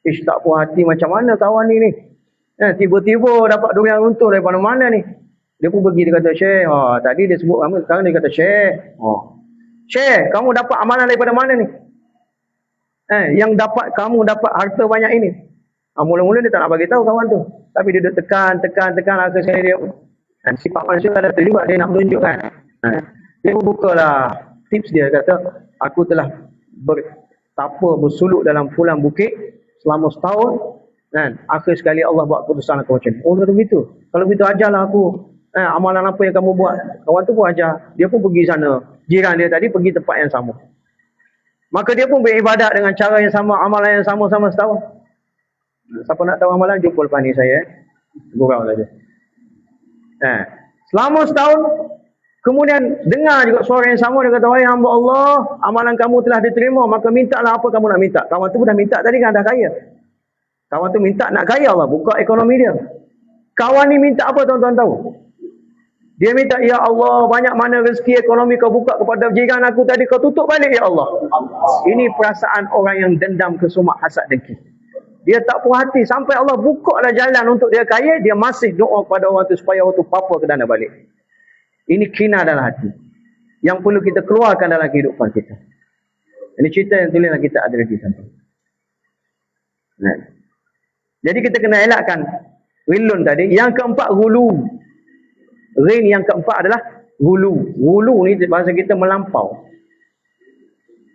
Tak puas hati, macam mana kawan ni. Tiba-tiba dapat durian runtuh daripada mana ni. Dia pun pergi, dia kata, Syekh, tadi dia sebut nama, sekarang dia kata, Syekh, Syekh, kamu dapat amalan daripada mana ni? Yang kamu dapat harta banyak ini. Mula-mula dia tak nak bagi tahu kawan tu. Tapi dia duduk tekan, akhirnya dia, sifat manusia ada terlibat, dia nak menunjukkan. Dia pun bukalah tips dia, kata, aku telah bersuluk dalam pulang bukit selama setahun, dan akhir sekali Allah buat keputusan aku macam ni. Kata begitu. Kalau begitu ajarlah aku. Amalan apa yang kamu buat. Kawan tu pun ajar. Dia pun pergi sana. Jiran dia tadi pergi tempat yang sama. Maka dia pun beribadat dengan cara yang sama, amalan yang sama-sama setahun. Siapa nak tahu amalan, jumpa lepas ni saya. Gurau saja. Selama setahun, kemudian dengar juga suara yang sama. Dia kata, wahai hamba Allah, amalan kamu telah diterima, maka mintalah apa kamu nak minta. Kawan tu pun dah minta tadi kan, dah kaya. Kawan tu minta nak kaya Allah, buka ekonomi dia. Kawan ni minta apa tuan-tuan tahu? Dia minta, ya Allah, banyak mana rezeki ekonomi kau buka kepada jiran aku tadi, kau tutup balik ya Allah. Ini perasaan orang yang dendam, kesumat, hasad, dengki. Dia tak puas hati sampai Allah buka lah jalan untuk dia kaya, dia masih doa kepada orang tu supaya orang tu papa ke dana balik. Ini kina dalam hati yang perlu kita keluarkan dalam kehidupan kita. Ini cerita yang tulis dalam kitab Ad-Dirajih. Jadi kita kena elakkan ghillun tadi. Yang keempat, ghulu. Ghin yang keempat adalah ghulu. Ghulu ni bahasa kita melampau.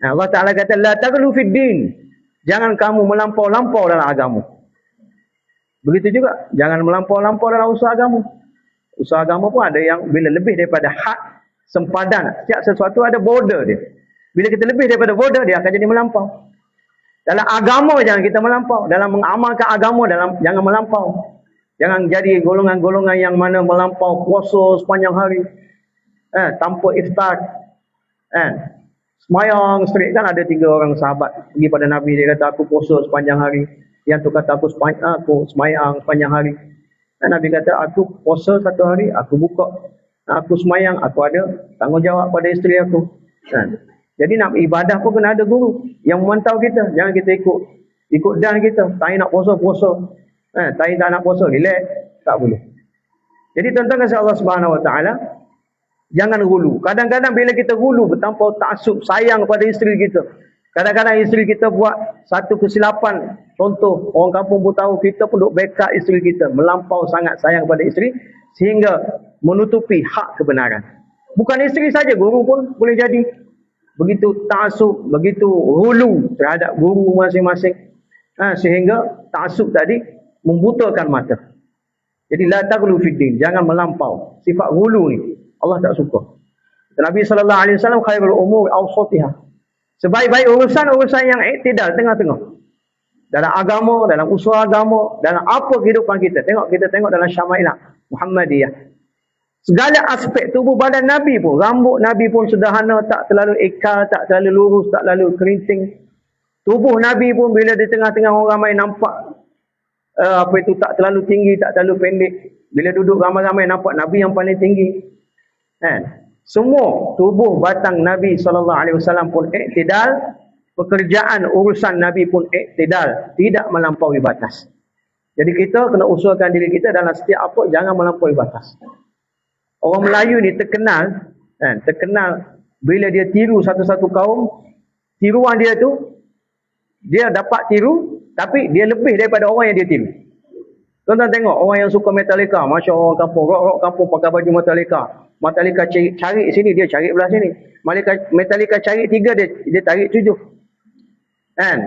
Allah Ta'ala kata, la taghlu fid din. Jangan kamu melampau-lampau dalam agama. Begitu juga, jangan melampau-lampau dalam usaha agama. Usaha agama pun ada yang bila lebih daripada had, sempadan. Setiap sesuatu ada border dia. Bila kita lebih daripada border, dia akan jadi melampau. Dalam agama jangan kita melampau. Dalam mengamalkan agama, jangan melampau. Jangan jadi golongan-golongan yang mana melampau puasa sepanjang hari. Tanpa iftar. Semayang straight. Kan ada 3 orang sahabat pergi pada Nabi. Dia kata, aku puasa sepanjang hari. Yang tu kata, aku semayang sepanjang hari. Dan Nabi kata, aku puasa 1 hari, aku buka. Aku semayang, aku ada tanggungjawab pada isteri aku. Jadi nak ibadah pun kena ada guru yang memantau kita. Jangan kita ikut dan kita. Tak nak puasa. Tak nak puasa, relax. Tak boleh. Jadi tuan-tuan kasih Allah Subhanahu Wa Taala, jangan gulu. Kadang-kadang bila kita gulu bertanpa taksub, sayang pada isteri kita. Kadang-kadang isteri kita buat satu kesilapan. Contoh, orang kampung pun tahu, kita pun duk backup isteri kita. Melampau sangat sayang pada isteri sehingga menutupi hak kebenaran. Bukan isteri saja, guru pun boleh jadi. Begitu taksub, begitu gulu terhadap guru masing-masing. Sehingga taksub tadi membutakan mata. Jadi la taghlu fid din, jangan melampau. Sifat ghulu ni Allah tak suka. Nabi sallallahu alaihi wasallam khairul umur awsatiha. Sebaik-baik urusan yang iktidal, tengah-tengah. Dalam agama, dalam usaha agama, dalam apa kehidupan kita. Kita tengok dalam Syamailah Muhammadiyah. Segala aspek tubuh badan Nabi pun, rambut Nabi pun sederhana, tak terlalu ekal, tak terlalu lurus, tak terlalu keriting. Tubuh Nabi pun bila di tengah-tengah orang ramai nampak apa itu tak terlalu tinggi, tak terlalu pendek. Bila duduk ramai-ramai nampak Nabi yang paling tinggi. Kan? Semua tubuh batang Nabi SAW pun iktidal, pekerjaan urusan Nabi pun iktidal, tidak melampaui batas. Jadi kita kena usulkan diri kita dalam setiap apa, jangan melampaui batas. Orang Melayu ni terkenal, kan? Terkenal bila dia tiru satu-satu kaum, tiruan dia tu, dia dapat tiru, tapi dia lebih daripada orang yang dia tiru. Tuan-tuan tengok, orang yang suka Metallica, Masya Allah, orang kampung, rock kampung pakai baju Metallica. Metallica cari sini, dia cari belah sini. Metallica cari 3, dia tarik 7. Kan?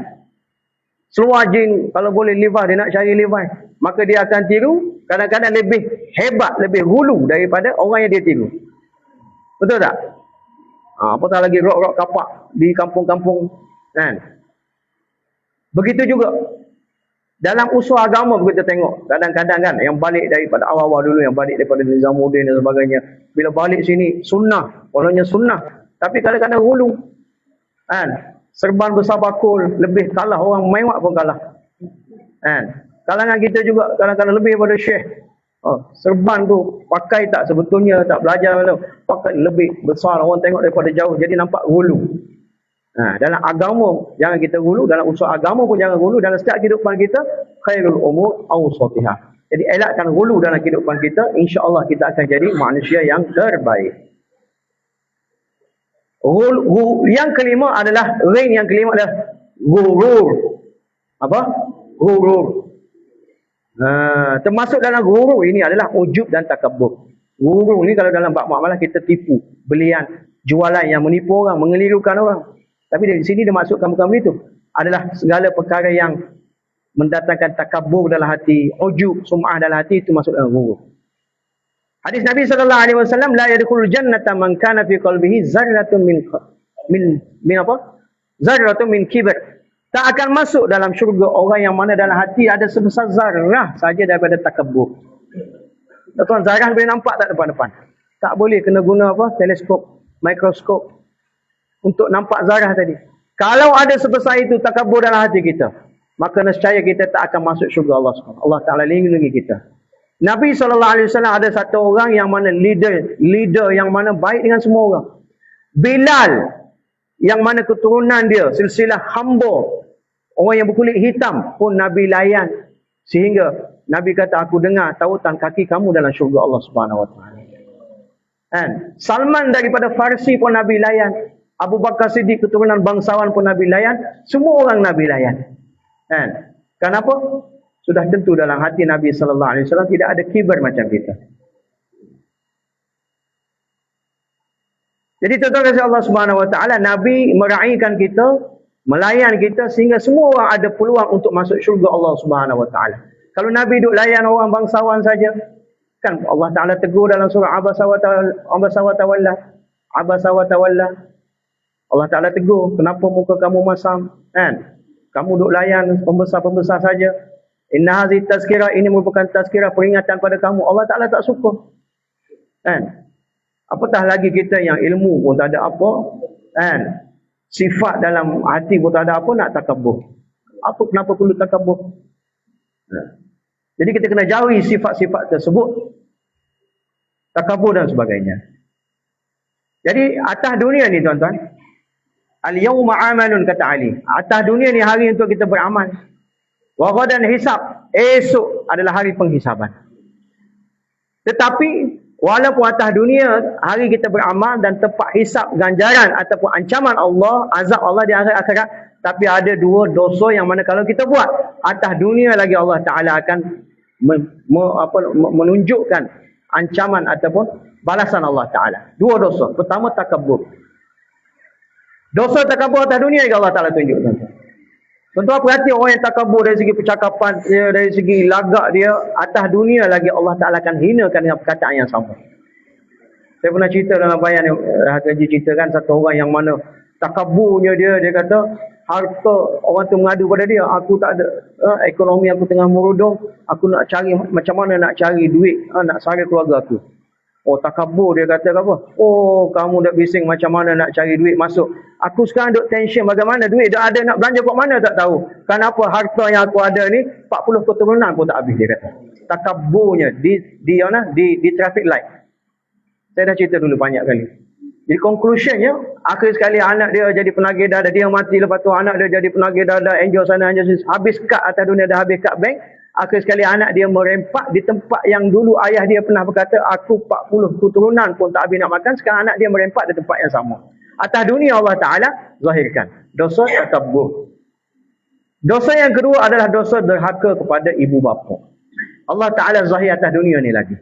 Seluar jin, kalau boleh Levi, dia nak cari Levi. Maka dia akan tiru, kadang-kadang lebih hebat, lebih hulu daripada orang yang dia tiru. Betul tak? Apatah lagi rock-rock kapak di kampung-kampung. Kan? Begitu juga dalam usul agama kita tengok, kadang-kadang kan yang balik daripada awal-awal dulu, yang balik daripada Nizamuddin dan sebagainya, bila balik sini sunnah, orangnya sunnah, tapi kadang-kadang hulu. Kan? Serban besar bakul, lebih kalah orang mewah pun kalah. Kan? Kalangan kita juga kadang-kadang lebih daripada syekh. Serban tu pakai tak sebetulnya, tak belajar, pakai lebih besar, orang tengok daripada jauh, jadi nampak hulu. Dalam agama jangan kita gulu, dalam usul agama pun jangan gulu, dalam setiap kehidupan kita khairul umur awsatiha. Jadi elakkan gulu dalam kehidupan kita, insya-Allah kita akan jadi manusia yang terbaik. Yang kelima adalah gurur. Apa? Gurur. Termasuk dalam gurur ini adalah ujub dan takabur. Gurur ni kalau dalam bab muamalah kita tipu, belian, jualan yang menipu orang, mengelirukan orang. Tapi dari sini dia masukkan bukan begitu. Adalah segala perkara yang mendatangkan takabur dalam hati, ujub, sum'ah dalam hati, itu masuk dalam gurur. Hadis Nabi SAW, la yadkhulul jannata man kana fi qalbihi zarratun min apa? Zarratun min kibr. Tak akan masuk dalam syurga orang yang mana dalam hati ada sebesar zarah saja daripada takabur. Tuan, zarah boleh nampak tak depan-depan? Tak boleh, kena guna apa? Teleskop, mikroskop untuk nampak zarah tadi. Kalau ada sebesar itu takabur dalam hati kita, maka nescaya kita tak akan masuk syurga Allah SWT. Allah Ta'ala lindungi kita. Nabi SAW ada satu orang yang mana leader yang mana baik dengan semua orang. Bilal, yang mana keturunan dia silsilah hamba, orang yang berkulit hitam pun Nabi layan. Sehingga Nabi kata, aku dengar tautan kaki kamu dalam syurga Allah SWT. Salman daripada Farsi pun Nabi layan. Abu Bakar Siddiq keturunan bangsawan pun Nabi layan. Semua orang Nabi layan. Kenapa? Sudah tentu dalam hati Nabi SAW tidak ada kibar macam kita. Jadi tuan-tuan kasih Allah SWT, Nabi meraihkan kita, melayan kita sehingga semua orang ada peluang untuk masuk syurga Allah SWT. Kalau Nabi duk layan orang bangsawan saja, kan Allah Ta'ala tegur dalam surah Abasa wa Tawalla. Allah Ta'ala tegur, kenapa muka kamu masam? Kamu duk layan pembesar-pembesar saja. Inna hazi tazkirah, ini merupakan tazkirah, peringatan pada kamu. Allah Ta'ala tak suka. Apatah lagi kita yang ilmu pun tak ada apa. Sifat dalam hati pun tak ada apa, nak takabur. Kenapa perlu takabur? Jadi kita kena jauhi sifat-sifat tersebut. Takabur dan sebagainya. Jadi atas dunia ni tuan-tuan, al-yawma amalun kata Ali. Atas dunia ni hari untuk kita beramal. Wa ghadan hisab. Esok adalah hari penghisaban. Tetapi walaupun atas dunia hari kita beramal dan tempat hisab ganjaran ataupun ancaman Allah, azab Allah di akhirat, tapi ada dua dosa yang mana kalau kita buat atas dunia lagi Allah Ta'ala akan menunjukkan ancaman ataupun balasan Allah Ta'ala. Dua dosa. Pertama, takabur. Dosa takabur atas dunia yang Allah Ta'ala tunjuk. Tuan-tuan perhati orang yang takabur dari segi percakapan dia, dari segi lagak dia, atas dunia lagi Allah Ta'ala akan hinakan dengan perkataan yang sama. Saya pernah cerita dalam bayan yang Haji ceritakan satu orang yang mana takaburnya dia kata harta orang tu mengadu pada dia, aku tak ada ekonomi aku tengah merudum, aku nak cari macam mana nak cari duit, nak sara keluarga aku. Oh, takabur dia kata apa? Oh, kamu dah bising macam mana nak cari duit masuk. Aku sekarang duk tension bagaimana duit dah ada nak belanja kat mana tak tahu. Kenapa harta yang aku ada ni 40 keturunan pun tak habis dia kata. Takaburnya di traffic light. Saya dah cerita dulu banyak kali. Jadi conclusionnya, akhir sekali anak dia jadi penagih dada, dia mati, lepas tu anak dia jadi penagih dada, enjoy sana, enjoy sini, habis kad atas dunia, dah habis kad bank. Akhir sekali anak dia merempak di tempat yang dulu ayah dia pernah berkata, aku 40 keturunan pun tak habis nak makan, sekarang anak dia merempak di tempat yang sama. Atas dunia Allah Ta'ala zahirkan. Dosa takabbur. Dosa yang kedua adalah dosa derhaka kepada ibu bapa. Allah Ta'ala zahir atas dunia ni lagi.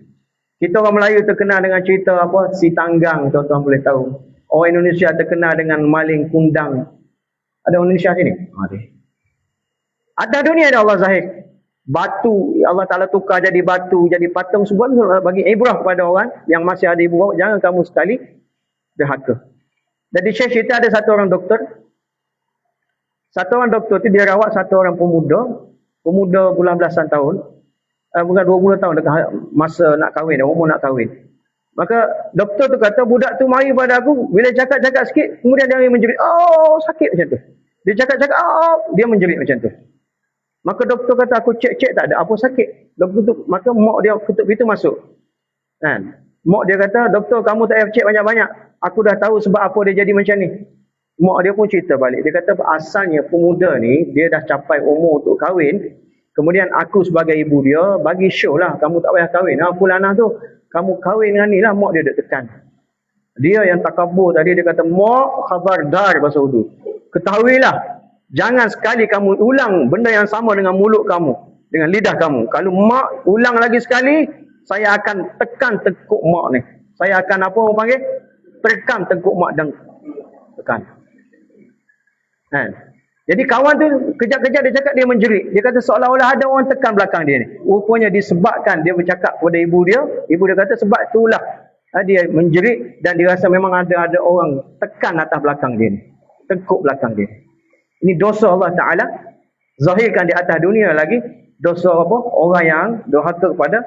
Kita orang Melayu terkenal dengan cerita apa? Si Tanggang, tuan-tuan boleh tahu. Orang Indonesia terkenal dengan maling kundang. Ada orang Indonesia sini? Ada. Atas dunia ada Allah zahir. Batu, Allah Ta'ala tukar jadi batu, jadi patung semua bagi ibrah kepada orang yang masih ada ibu bapa. Jangan kamu sekali derhaka. Jadi Syekh cerita ada satu orang doktor. Satu orang doktor tu dia rawat satu orang pemuda bulan belasan tahun. Bukan 20 tahun dekat masa nak kahwin, umur nak kahwin. Maka doktor tu kata, budak tu mari pada aku, bila cakap-cakap sikit, kemudian dia menjerit, oh sakit macam tu. Dia cakap-cakap, oh, dia menjerit macam tu. Maka doktor kata, aku cek-cek tak ada apa sakit. Doktor tu, maka mak dia ketuk pintu masuk. Kan? Mak dia kata, doktor kamu tak payah cek banyak-banyak. Aku dah tahu sebab apa dia jadi macam ni. Mak dia pun cerita balik. Dia kata, asalnya pemuda ni, dia dah capai umur untuk kahwin. Kemudian aku sebagai ibu dia, bagi show lah, kamu tak payah kahwin. Fulanah tu, kamu kahwin dengan ni lah, mak dia duk tekan. Dia yang takabur tadi, dia kata, mak khabardar bahasa Urdu. Ketahuilah, jangan sekali kamu ulang benda yang sama dengan mulut kamu, dengan lidah kamu. Kalau mak ulang lagi sekali, saya akan tekan tekuk mak ni. Saya akan apa orang panggil? Tekan tekuk mak dan tekan. Kan? Jadi kawan tu kejap-kejap dia cakap dia menjerit. Dia kata seolah-olah ada orang tekan belakang dia ni. Rupanya disebabkan dia bercakap kepada ibu dia. Ibu dia kata sebab itulah dia menjerit dan dia rasa memang ada orang tekan atas belakang dia ni. Tekuk belakang dia. Ini dosa Allah Ta'ala zahirkan di atas dunia lagi. Dosa apa? Orang yang durhaka kepada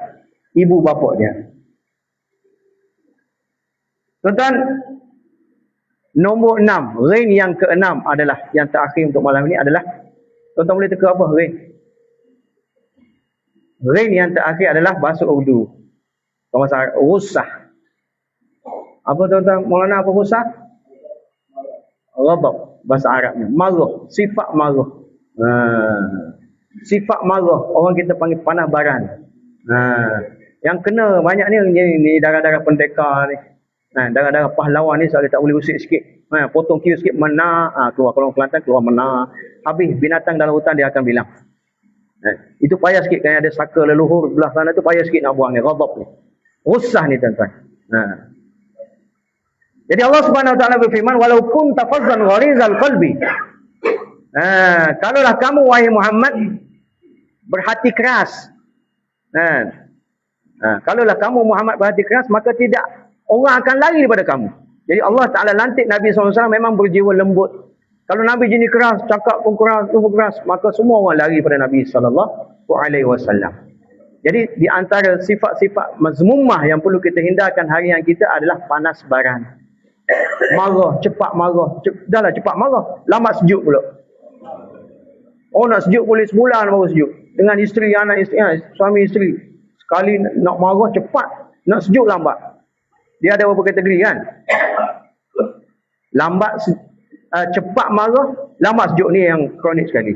ibu bapa dia. Tuan-tuan, nombor 6, rain yang ke-6 adalah yang terakhir untuk malam ini adalah, tuan-tuan boleh teka apa rain? Rain yang terakhir adalah bahasa Urdu. Bahasa rusah. Apa tuan-tuan? Maulana apa rusah? Ghadab bahasa Arabnya. Marah, sifat marah. Sifat marah, orang kita panggil panah baran. Yang kena banyak ni darah-darah pendekar ni. Darah-darah pahlawan ni soalnya tak boleh usik sikit. Potong kiri sikit, mana, keluar. Kalau orang Kelantan, keluar mana. Habis binatang dalam hutan dia akan bilang. Itu payah sikit, kerana ada saka leluhur belah sana tu payah sikit nak buang ni, ghadab ni. Rusah ni tuan-tuan. Jadi Allah Subhanahu Wa Taala berfirman, walau kunta fazzan gharizal qalbi. Kalaulah kamu wahai Muhammad berhati keras. Kalaulah kamu Muhammad berhati keras, maka tidak orang akan lari daripada kamu. Jadi Allah Ta'ala lantik Nabi SAW memang berjiwa lembut. Kalau Nabi jenis keras, cakap pun keras, tubuh keras, maka semua orang lari pada Nabi SAW. Jadi di antara sifat-sifat mazmumah yang perlu kita hindarkan harian kita adalah panas baran. Marah, cepat marah. Dahlah cepat marah, lambat sejuk pula. Oh nak sejuk boleh sebulan baru sejuk. Dengan isteri, anak isteri, suami isteri. Sekali nak marah cepat, nak sejuk lambat. Dia ada beberapa kategori kan. Lambat, cepat marah, lambat sejuk ni yang kronik sekali.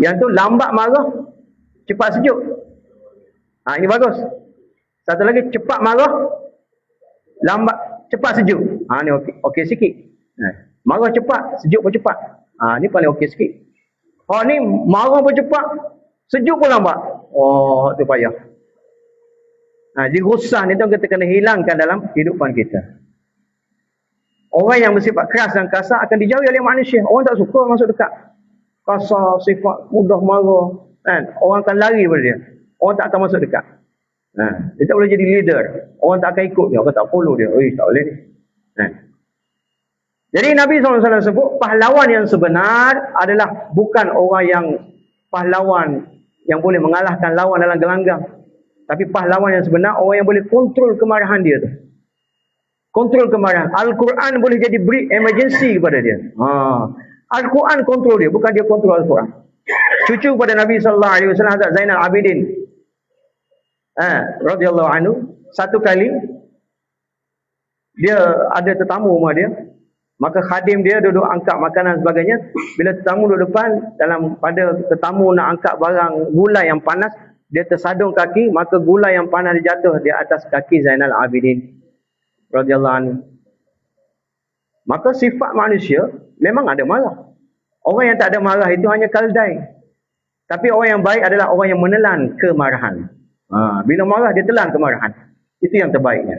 Yang tu lambat marah, cepat sejuk. Ini bagus. Satu lagi cepat marah, lambat, cepat sejuk. Ni okey sikit. Marah cepat, sejuk pun cepat. Ni paling okey sikit. Ni marah pun cepat, sejuk pun lambat. Tu payah. Jadi rusah ni tu kita kena hilangkan dalam kehidupan kita. Orang yang bersifat keras dan kasar akan dijauhi oleh manusia. Orang tak suka masuk dekat. Kasar, sifat mudah marah. Orang akan lari daripada dia. Orang tak akan masuk dekat. Dia tak boleh jadi leader. Orang tak akan ikut dia. Orang tak follow dia. Tak boleh ni. Jadi Nabi SAW sebut pahlawan yang sebenar adalah bukan orang yang pahlawan yang boleh mengalahkan lawan dalam gelanggang. Tapi pahlawan yang sebenar orang yang boleh kontrol kemarahan dia tu. Kontrol kemarahan. Al-Quran boleh jadi break emergency kepada dia. Al-Quran kontrol dia, bukan dia kontrol Al-Quran. Cucu pada Nabi sallallahu alaihi wasallam Hazrat Zainal Abidin radhiyallahu anhu, satu kali dia ada tetamu rumah dia, maka khadim dia duduk angkat makanan sebagainya. Bila tetamu duduk depan, pada tetamu nak angkat barang gulai yang panas, dia tersadung kaki, maka gulai yang panas dia jatuh di atas kaki Zainal Abidin radhiyallahu anhu. Maka sifat manusia memang ada marah. Orang yang tak ada marah itu hanya kaldai. Tapi orang yang baik adalah orang yang menelan kemarahan. Bila marah dia telan kemarahan. Itu yang terbaiknya.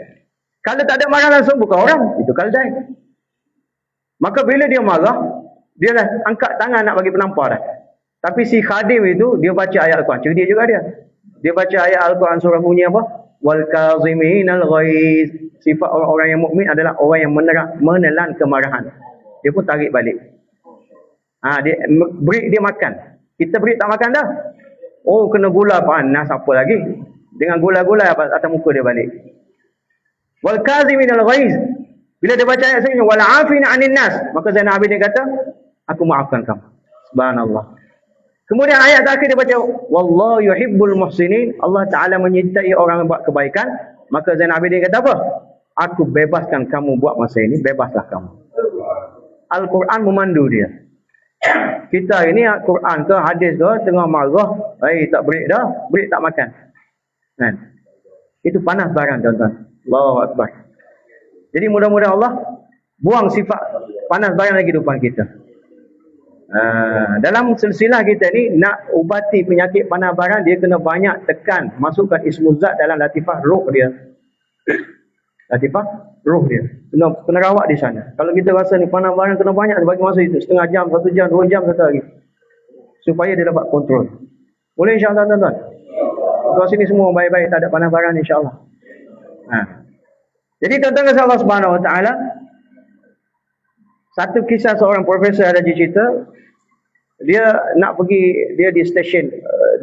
Kalau tak ada marah langsung bukan orang, itu kaldai. Maka bila dia marah, dia dah angkat tangan nak bagi penampar dah. Tapi si khadim itu dia baca ayat Al-Quran. Cerdik juga dia. Dia baca ayat Al-Quran surah bunyi apa? Wal kaziminal ghaiz. Sifat orang-orang yang mukmin adalah orang yang menelan kemarahan. Dia pun tarik balik. Dia break, dia makan. Kita break tak makan dah. Oh, kena gula panas apa lagi? Dengan gula-gula atas muka dia balik. Wal kaziminal ghaiz. Bila dia baca ayat selanjutnya, wal afina 'anil nas, maka Zainal Abidin kata, aku maafkan kamu. Subhanallah. Kemudian ayat terakhir dia baca, wallahu yuhibbul muhsinin. Allah Taala menyintai orang yang buat kebaikan. Maka Zainal Abidin kata apa? Aku bebaskan kamu buat masa ini, bebaslah kamu. Al-Quran memandu dia. Kita ini Al-Quran ke hadis ke tengah marah, tak break dah, break tak makan. Kan? Itu panas barang tuan-tuan. Allahu Akbar. Jadi mudah-mudahan Allah buang sifat panas barang dalam kehidupan kita. Dalam silsilah kita ni nak ubati penyakit panas barang, dia kena banyak tekan, masukkan ismuzat dalam latifah roh dia. Latifah roh dia. Kena rawat di sana. Kalau kita rasa ni panas barang, kena banyak bagi masa itu, setengah jam, 1 jam, 2 jam satu hari. Supaya dia dapat kontrol. Boleh insya-Allah tuan-tuan. Kalau sini semua baik-baik, tak ada panas barang insya-Allah. Jadi tuan-tuan kata Allah Subhanahu Wa Taala, satu kisah seorang profesor ada cerita, dia nak pergi, dia di stesen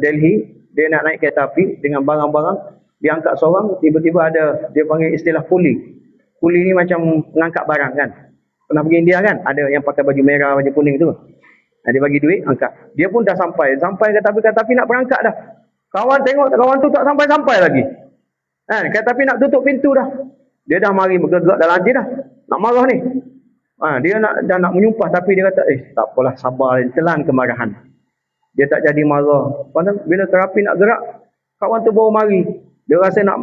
Delhi, dia nak naik kereta api dengan barang-barang, dia angkat seorang, tiba-tiba ada, dia panggil istilah kuli. Kuli ni macam mengangkat barang kan. Pernah pergi India kan? Ada yang pakai baju merah, baju kuning tu. Dia bagi duit, angkat. Dia pun dah sampai kereta api nak berangkat dah. Kawan tengok, kawan tu tak sampai-sampai lagi. Kereta api nak tutup pintu dah. Dia dah mari bergerak dalam hati dah. Nak marah ni. Dia nak menyumpah, tapi dia kata, tak apalah, sabar, telan kemarahan. Dia tak jadi marah. Bila terapi nak gerak, kawan tu baru mari. Dia rasa nak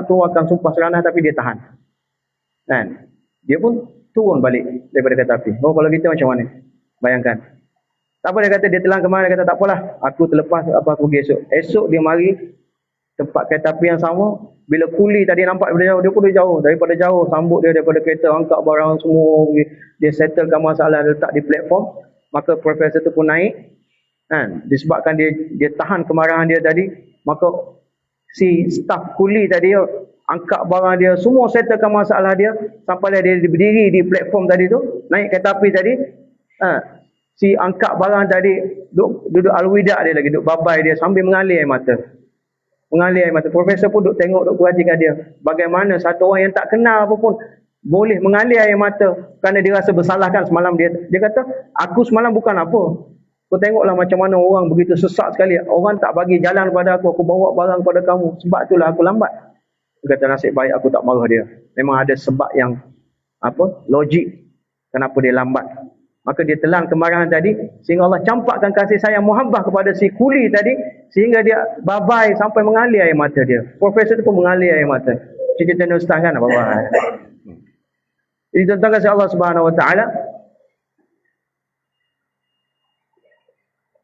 keluarkan sumpah seranah, tapi dia tahan. Kan? Dia pun turun balik daripada kereta api. Kalau kita macam mana? Bayangkan. Tak apa, dia kata dia telan kemarahan, dia kata tak apalah, aku terlepas, aku pergi esok. Esok dia mari tempat kereta api yang sama. Bila kuli tadi nampak daripada jauh, dia pun jauh. Daripada jauh, sambut dia daripada kereta, angkat barang semua. Dia settlekan masalah, letak di platform. Maka profesor tu pun naik. Disebabkan dia tahan kemarahan dia tadi, maka si staf kuli tadi angkat barang dia, semua settlekan masalah dia. Sampailah dia berdiri di platform tadi tu, naik kereta api tadi. Si angkat barang tadi, duduk al-wida dia lagi, duduk babai dia sambil mengalir air mata. Profesor pun duk tengok, duk perhatikan dia. Bagaimana satu orang yang tak kenal apa pun boleh mengalir air mata kerana dia rasa bersalah kan semalam dia kata, aku semalam bukan apa. Kau tengoklah macam mana orang begitu sesak sekali. Orang tak bagi jalan kepada aku bawa barang kepada kamu. Sebab itulah aku lambat. Dia kata nasib baik aku tak marah dia. Memang ada sebab yang logik kenapa dia lambat. Maka dia telan kemarahan tadi, sehingga Allah campakkan kasih sayang muhabbah kepada si kuli tadi, sehingga dia babai sampai mengalir air mata dia. Profesor tu pun mengalir air mata. Cerita ni ustaz kan babai. Jadi tuan-tuan kasih Allah Subhanahu Wa Taala,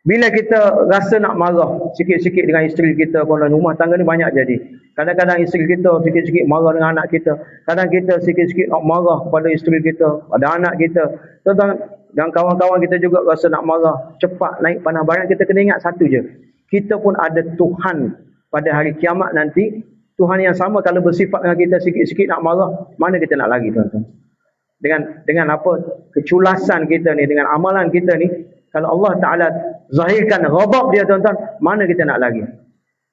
bila kita rasa nak marah sikit-sikit dengan isteri kita, kalau rumah tangga ni banyak jadi. Kadang-kadang isteri kita sikit-sikit marah dengan anak kita. Kadang kita sikit-sikit nak marah kepada isteri kita, pada anak kita. Tuan-tuan dan kawan-kawan kita juga rasa nak marah, cepat naik panas barang, kita kena ingat satu je. Kita pun ada Tuhan pada hari kiamat nanti. Tuhan yang sama kalau bersifat dengan kita sikit-sikit nak marah, mana kita nak lari tuan-tuan? Dengan apa keculasan kita ni, dengan amalan kita ni, kalau Allah Ta'ala zahirkan ghadab dia tuan-tuan, mana kita nak lari?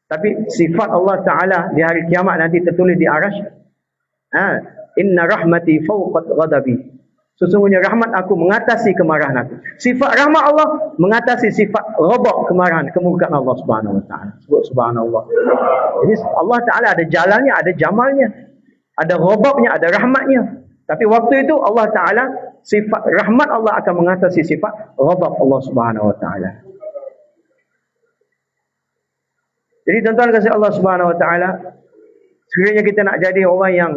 Tapi sifat Allah Ta'ala di hari kiamat nanti tertulis di arash. Inna rahmati fawqat ghadabi. Sesungguhnya rahmat aku mengatasi kemarahan aku. Sifat rahmat Allah mengatasi sifat ghadab, kemarahan, kemurkaan Allah Subhanahu Wa Ta'ala. Sebut subhanallah. Jadi Allah Ta'ala ada jalannya, ada jamalnya. Ada ghadabnya, ada rahmatnya. Tapi waktu itu Allah Ta'ala, sifat rahmat Allah akan mengatasi sifat ghadab Allah Subhanahu Wa Ta'ala. Jadi tuan-tuan kasih Allah Subhanahu Wa Ta'ala, sekiranya kita nak jadi orang yang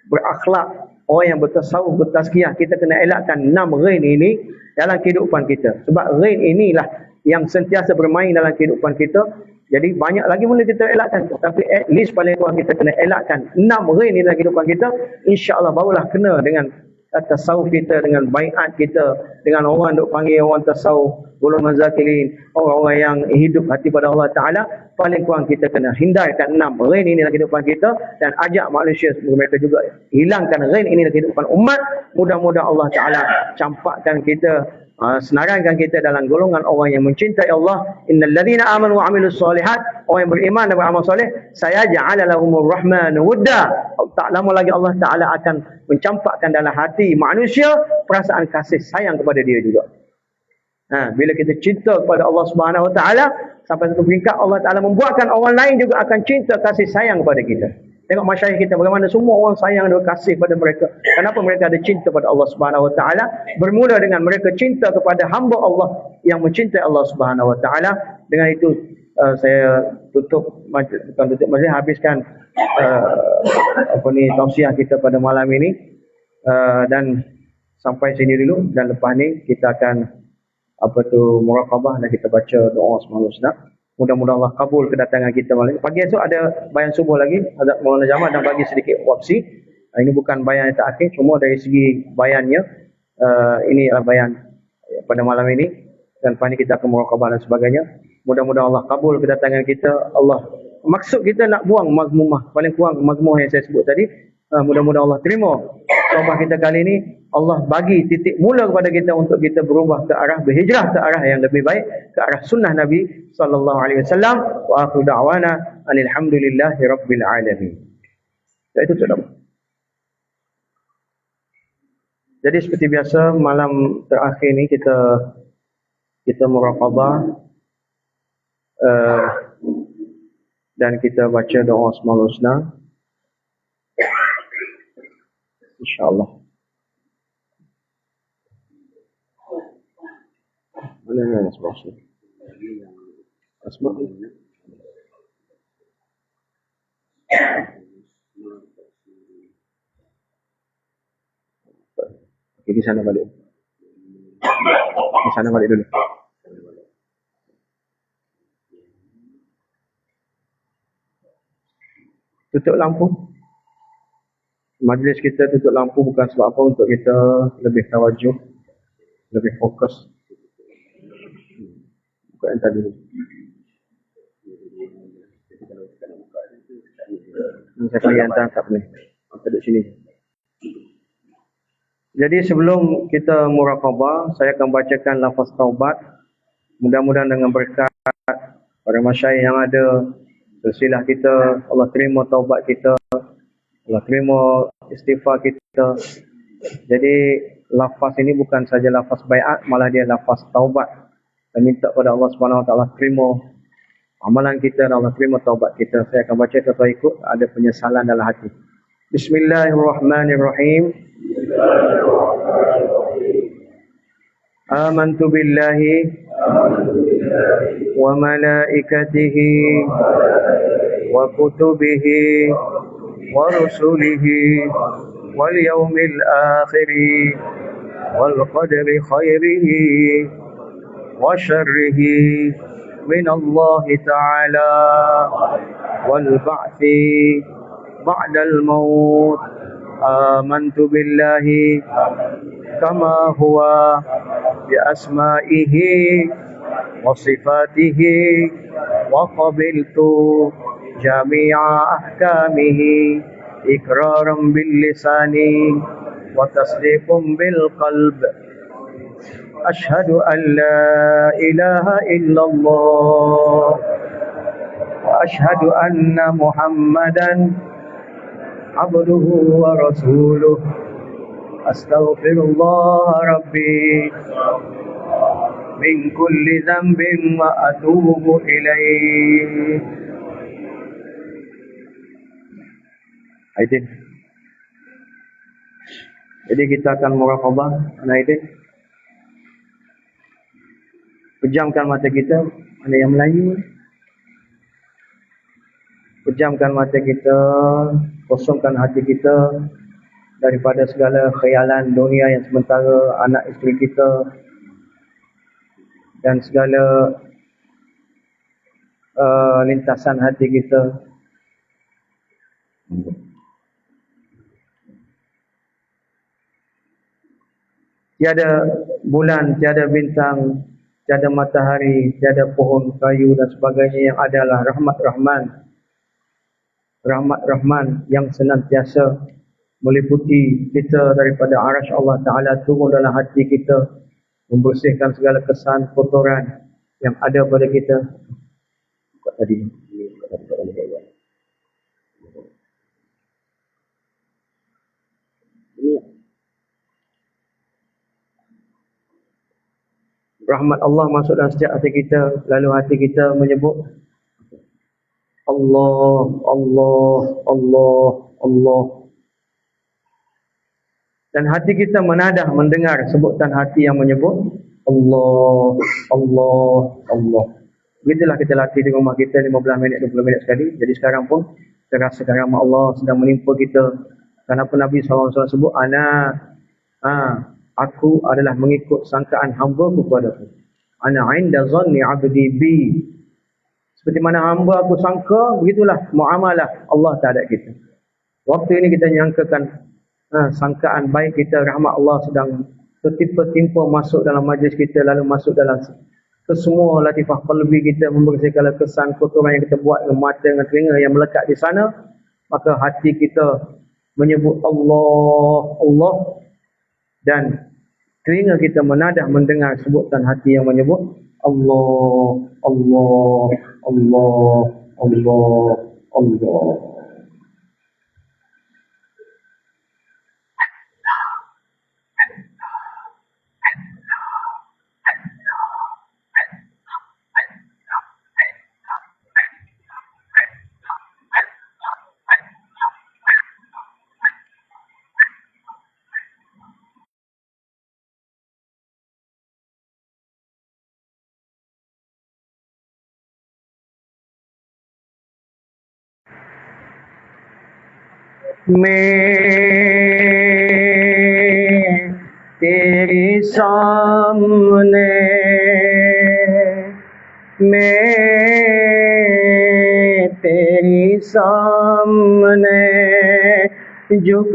berakhlak, orang yang bertasawuf, bertazkiyah, kita kena elakkan 6 rain ini dalam kehidupan kita. Sebab rain inilah yang sentiasa bermain dalam kehidupan kita. Jadi banyak lagi benda kita elakkan. Tapi at least paling kurang kita kena elakkan 6 rain ini dalam kehidupan kita. InsyaAllah barulah kena dengan tasawuf kita, dengan baiat kita, dengan orang duk panggil orang tasawuf, golongan zakirin, orang-orang yang hidup hati pada Allah Ta'ala. Paling kurang kita kena hindarkan 6 rain ini dalam kehidupan kita dan ajak manusia mereka juga hilangkan rain ini dalam kehidupan umat. Mudah-mudahan Allah Ta'ala campakkan kita, senarankan kita dalam golongan orang yang mencintai Allah. Innal ladzina amanu wa amilus solihat, orang yang beriman dan beramal soleh, sayaj'al lahumur rahmanu wudda. Tak lama lagi Allah Ta'ala akan mencampakkan dalam hati manusia perasaan kasih sayang kepada dia juga. Bila kita cinta kepada Allah Subhanahu Wa Ta'ala, sampai satu peringkat Allah Ta'ala membuatkan orang lain juga akan cinta kasih sayang kepada kita. Tengok masyarakat kita bagaimana semua orang sayang dan kasih pada mereka. Kenapa mereka ada cinta pada Allah Subhanahu Wa Ta'ala? Bermula dengan mereka cinta kepada hamba Allah yang mencintai Allah Subhanahu Wa Ta'ala. Dengan itu saya tutup majlis, habiskan tausiah kita pada malam ini, dan sampai sini dulu, dan lepas ni kita akan muraqabah dan kita baca doa semalam sunat. Mudah-mudahan Allah kabul kedatangan kita malam ini. Pagi esok ada bayan subuh lagi, Hazrat Maulana Jamal dan bagi sedikit wapsi. Ini bukan bayan yang terakhir, cuma dari segi bayannya, ini adalah bayan pada malam ini, dan lepas ni kita akan muraqabah dan sebagainya. Mudah-mudahan Allah kabul kedatangan kita. Allah, maksud kita nak buang mazmumah, paling kurang mazmumah yang saya sebut tadi. Mudah-mudahan Allah terima taubat kita kali ini. Allah bagi titik mula kepada kita untuk kita berubah ke arah, berhijrah ke arah yang lebih baik, ke arah sunnah Nabi sallallahu alaihi wasallam. Wa akhiru da'wana alhamdulillahi rabbil alamin. Itu sudah. Jadi seperti biasa malam terakhir ni kita muraqabah, dan kita baca doa Asmaul Husna, InsyaAllah. Mana yang Asma? Asma? Okey, di sana balik. Di sana balik dulu. Tutup lampu. Majlis kita tutup lampu bukan sebab apa, untuk kita lebih tawajuh, lebih fokus. Buka yang tadi. Saya panggil hantar tak boleh. Kita duduk sini. Jadi sebelum kita muraqabah, saya akan bacakan lafaz taubat. Mudah-mudahan dengan berkat para masyayikh yang ada, silsilah kita, Allah terima taubat kita, Allah terima istighfar kita. Jadi lafaz ini bukan saja lafaz baiat, malah dia lafaz taubat. Kita minta kepada Allah Subhanahu Wa Taala terima amalan kita dan Allah terima taubat kita. Saya akan baca atau ikut, ada penyesalan dalam hati. Bismillahirrahmanirrahim. Amantu billahi wa malaikatihi wa kutubihi wa rusulihi wal yawmil akhiri wal qadri khairihi wa syarrihi min Allah Ta'ala wal ba'thi ba'dal maut. Amantu billahi kama huwa bi asma'ihi wa sifatihi wa qabiltu jami'a ahkamihi iqraran bil lisani wa tasdiqan bil qalb. Ashhadu an la ilaha illallah wa وأشهد أن محمدا عبده ورسوله أستغفر الله ربي من كل ذنب وأتوب إليه. Aidin. Jadi kita akan muraqabah, anak Aidin. Pejamkan mata kita, ada yang Melayu. Pejamkan mata kita, kosongkan hati kita daripada segala khayalan dunia yang sementara, anak isteri kita dan segala lintasan hati kita. Tiada bulan, tiada bintang, tiada matahari, tiada pohon kayu dan sebagainya yang adalah rahmat Rahman yang senantiasa meliputi kita daripada arasy Allah Ta'ala turun dalam hati kita, membersihkan segala kesan kotoran yang ada pada kita. Rahmat Allah masuk dalam setiap hati kita, lalu hati kita menyebut Allah, Allah, Allah, Allah. Dan hati kita menadah mendengar sebutan hati yang menyebut Allah, Allah, Allah. Begitulah kita latih di rumah kita 15 minit, 20 minit sekali. Jadi sekarang pun kita rasa rahmat Allah sedang menimpa kita. Kenapa Nabi SAW sebut, aku adalah mengikut sangkaan hamba-Ku kepadaku. Ana inda zanni abdi bi. Seperti mana hamba aku sangka, begitulah muamalah Allah terhadap kita. Waktu ini kita nyangkakan sangkaan baik kita, rahmat Allah sedang tertimpa-timpa masuk dalam majlis kita, lalu masuk dalam kesemua latifah qalbi kita, membersihkan kesan kotoran yang kita buat dengan mata, dengan telinga yang melekat di sana. Maka hati kita menyebut Allah, Allah, dan telinga kita menadah mendengar sebutan hati yang menyebut Allah, Allah, Allah, Allah, Allah. मैं तेरे सामने झुक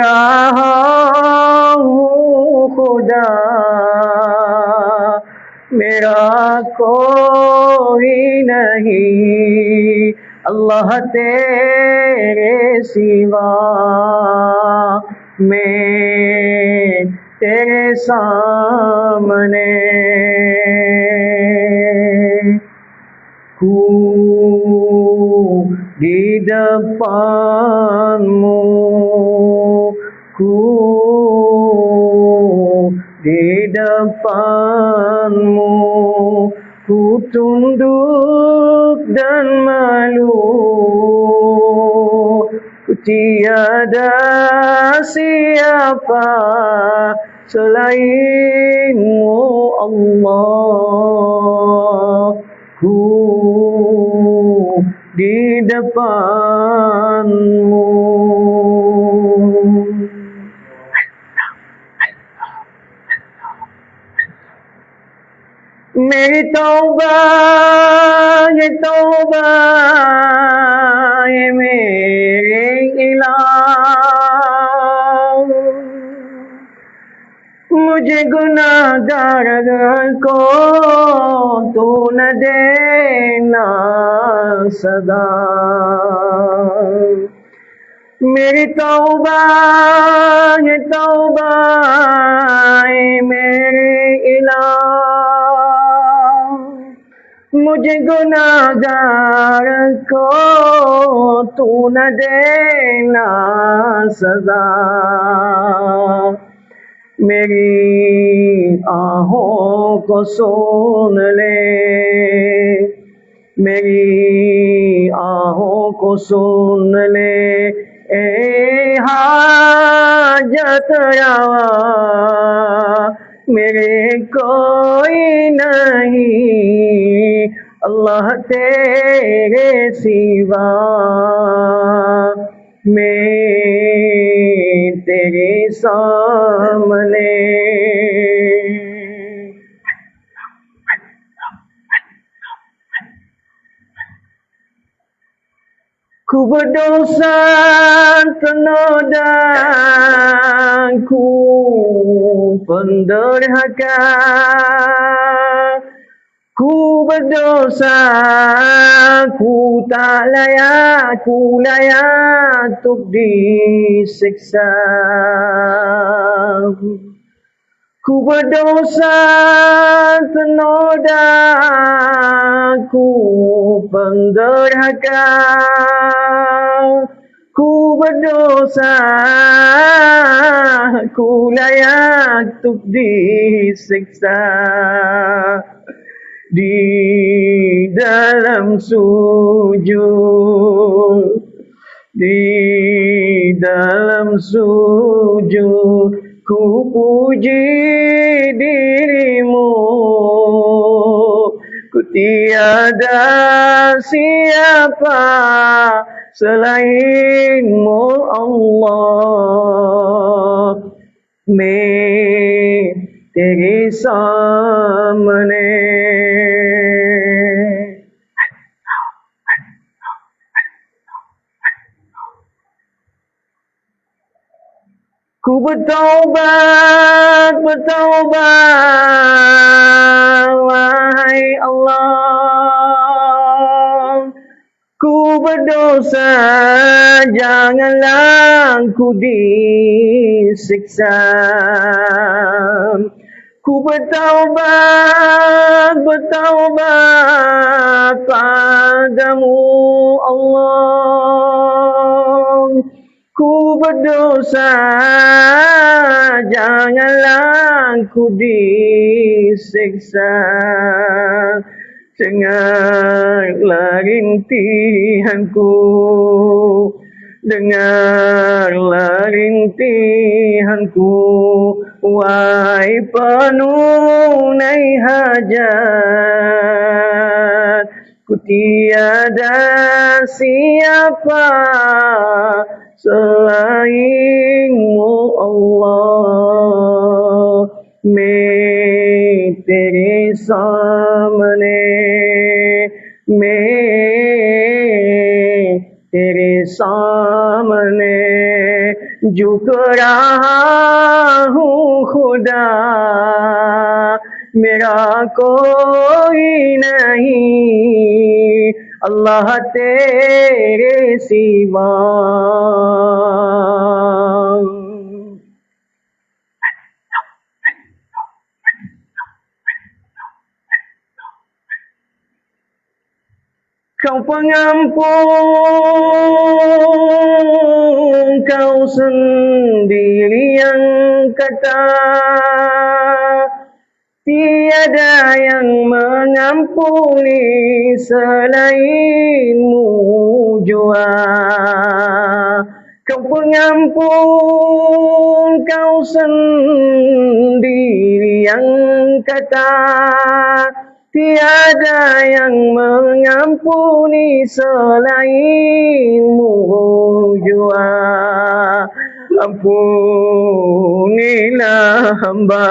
रहा हूँ खुदा, मेरा कोई नहीं अल्लाह तेरे सिवा। मैं तेरे सामने di depanmu, di depanmu, ku tunduk dan malu, ku tiada siapa selainmu Allah. Di depanmu. मेरी तौबा ये मेरे इलाह, मुझे गुनाहगार को तू न देना सदा। मेरी तौबा ये मेरे इलाह, मुझे गुनाहगार को तू न देना सजा, मेरी आहों को सुन ले, मेरी आहों को सुन ले, ए हाजत रवा मेरे कोई नहीं, अल्लाह तेरे सिवा, मैं तेरे सामने। Ku berdosa ternoda, ku penderhaka, ku berdosa, ku tak layak, ku layak untuk disiksa. Ku berdosa ternoda, ku penderhaka, ku berdosa, ku layak untuk disiksa. Di dalam sujud, di dalam sujud, ku puji dirimu, ku tiada siapa selainmu Allah, मैं तेरे सामने। Ku bertaubat, bertaubat, wahai Allah. Ku berdosa, janganlah ku disiksa. Ku bertaubat, bertaubat padamu Allah. Ku berdosa, janganlah ku disiksa. Dengarlah rintihanku, dengarlah rintihanku, wahai penunai hajat. Ku tiada siapa selainmu Allah, मैं तेरे सामने, मैं तेरे सामने झुक रहा हूँ खुदा, मेरा कोई नहीं अल्लाह तेरे सिवा। Kau pengampun, kau sendiri yang kata tiada yang mengampuni selainmu jua. Kau pengampun, kau sendiri yang kata tiada yang mengampuni selainmu jua. Ampunilah hamba,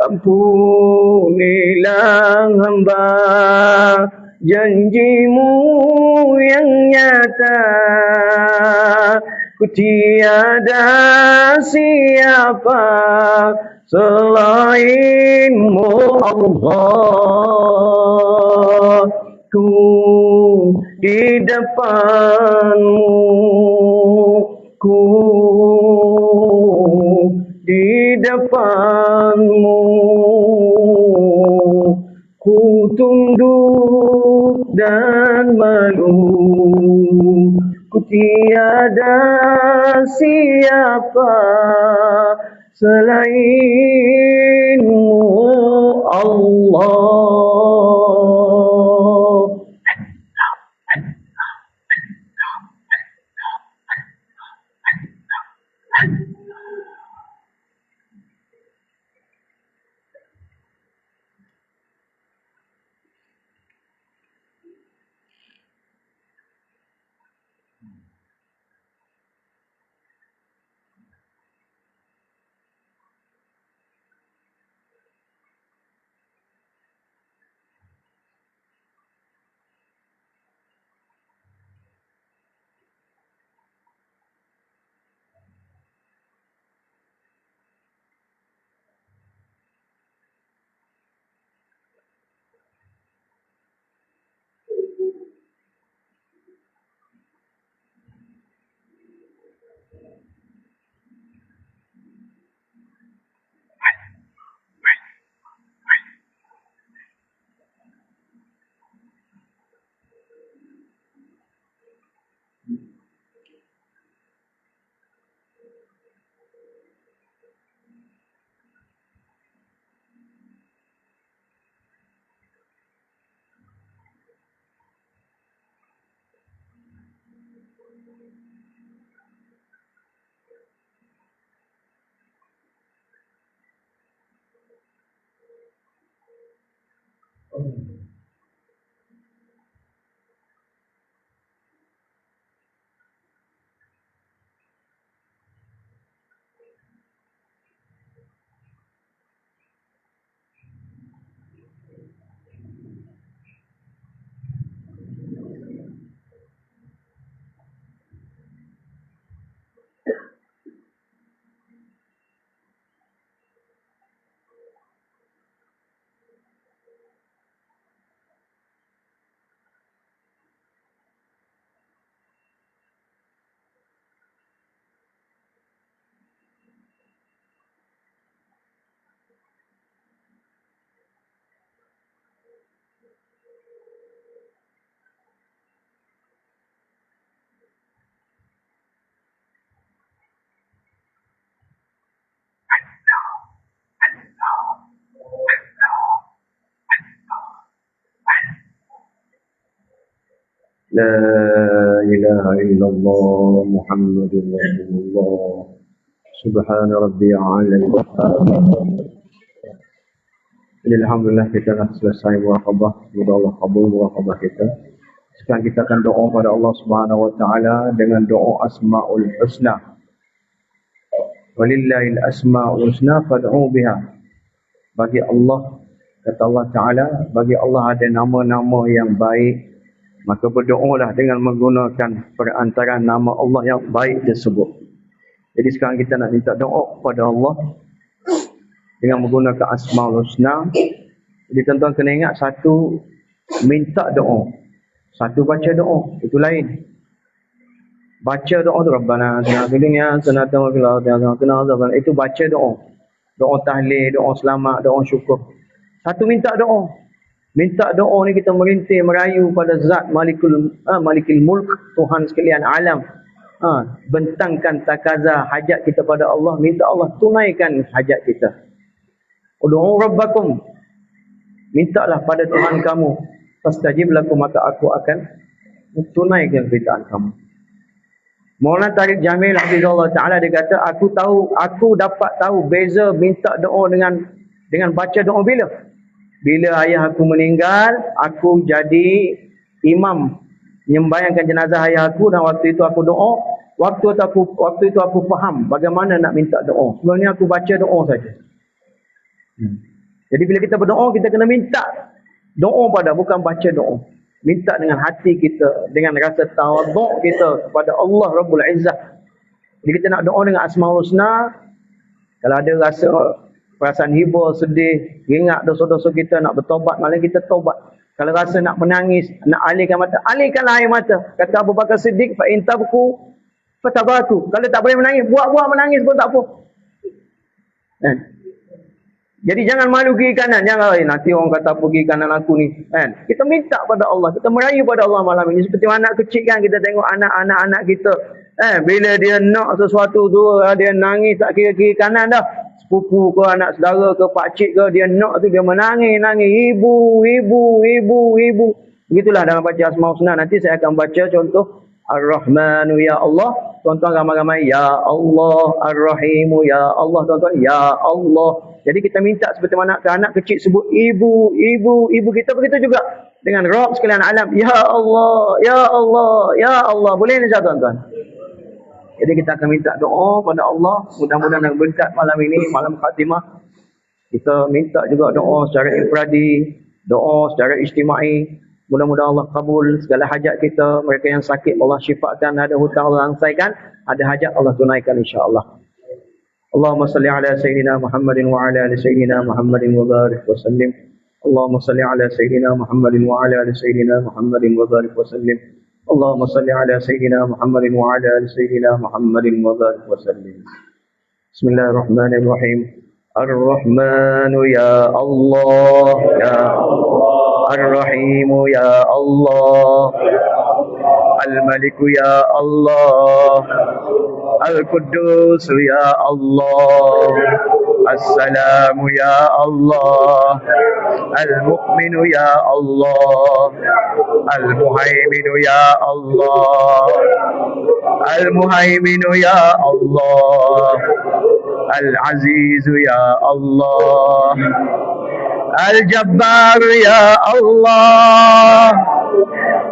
ampunilah hamba, janjimu yang nyata. Ku tiada siapa selainmu Allah, ku di depanmu, ku di depanmu, ku dan malu. Ku tiada siapa selainmu Allah. La ilaha illallah Muhammadur Rasulullah. Subhana rabbiyal a'la. Alhamdulillah kita dah selesai muraqabah. Semoga Allah kabul muraqabah kita. Sekarang kita akan doa pada Allah Subhanahu wa taala dengan doa Asmaul Husna. Walillahil asmaul husna fad'u biha. Bagi Allah, kata Allah Taala, bagi Allah ada nama-nama yang baik. Maka berdoalah dengan menggunakan perantaraan nama Allah yang baik tersebut. Jadi sekarang kita nak minta doa kepada Allah dengan menggunakan Asmaul Husna. Jadi tuan-tuan kena ingat, satu minta doa, satu baca doa, itu lain. Baca doa tu Rabbana atina fid dunya hasanatan wa fil akhirati hasanatan wa qina adzaban. Itu baca doa. Doa tahlil, doa selamat, doa syukur. Satu minta doa. Minta doa ni kita merintih, merayu pada zat Malikul Mulk, Tuhan sekalian alam. Bentangkan takaza hajat kita pada Allah, minta Allah tunaikan hajat kita. Ud'u rabbakum, mintalah pada Tuhan kamu, fastajib lakum, maka aku akan tunaikan permintaan kamu. Maulana Tariq Jamil Hafizahullah Ta'ala dia kata, aku dapat tahu beza minta doa dengan baca doa bila? Bila ayah aku meninggal, aku jadi imam menyembayangkan jenazah ayah aku, dan waktu itu aku doa. Waktu itu aku faham bagaimana nak minta doa. Sebelum ni aku baca doa saja. Jadi bila kita berdoa, kita kena minta doa pada, bukan baca doa. Minta dengan hati kita, dengan rasa tawaduk kita kepada Allah Rabbul Izzah. Jadi kita nak doa dengan Asmaul Husna. Kalau ada rasa perasaan hibur, sedih, ingat dosa-dosa kita, nak bertobat, malah kita tobat. Kalau rasa nak menangis, nak alihkan mata, alihkanlah air mata. Kata Abu Bakar Siddiq, fa in tabku fatabatu. Kalau tak boleh menangis, buat-buat menangis pun tak apa. Jadi jangan malu kiri kanan. Jangan nanti orang kata pergi kanan aku ni. Kan? Kita minta pada Allah. Kita merayu pada Allah malam ini. Seperti anak kecil kan. Kita tengok anak-anak kita. Bila dia nak sesuatu tu. Dia nangis tak kira kiri kanan dah. Sepupu ke anak saudara ke pakcik ke. Dia nak tu dia menangis. Ibu. Begitulah dalam baca Asmaul Husna. Nanti saya akan baca contoh. Ar-Rahmanu ya Allah. Tuan-tuan ramai-ramai ya Allah. Ar-Rahimu ya Allah. Tuan-tuan ya Allah. Jadi kita minta seperti mana anak kecil sebut ibu kita begitu juga dengan Rabb sekalian alam. Ya Allah, ya Allah, ya Allah. Boleh ni tuan-tuan. Jadi kita akan minta doa pada Allah. Mudah-mudahan dengan berkat malam ini, malam khatimah. Kita minta juga doa secara infradi, doa secara ijtimai. Mudah-mudahan Allah kabul segala hajat kita. Mereka yang sakit Allah syifakan, ada hutang Allah langsaikan, ada hajat Allah tunaikan insya-Allah. Allahumma salli ala sayyidina Muhammadin wa ala ali sayyidina Muhammadin wa barik wa sallim. Allahumma salli ala sayyidina Muhammadin wa ala ali sayyidina Muhammadin wa barik wa sallim. Allahumma salli ala sayyidina Muhammadin wa ala ali sayyidina Muhammadin wa barik wa sallim. Bismillahirrahmanirrahim. Ar-Rahmanu ya Allah, ya Allah. Ar-Rahimu ya Allah. Al-Maliku ya Allah. Al-Quddus ya Allah. As-Salamu ya Allah. Al-Mu'minu ya Allah. Al-Muhaiminu ya Allah. Al-Muhaiminu ya Allah. Al-Azizu ya Allah. Al-Jabbar ya Allah.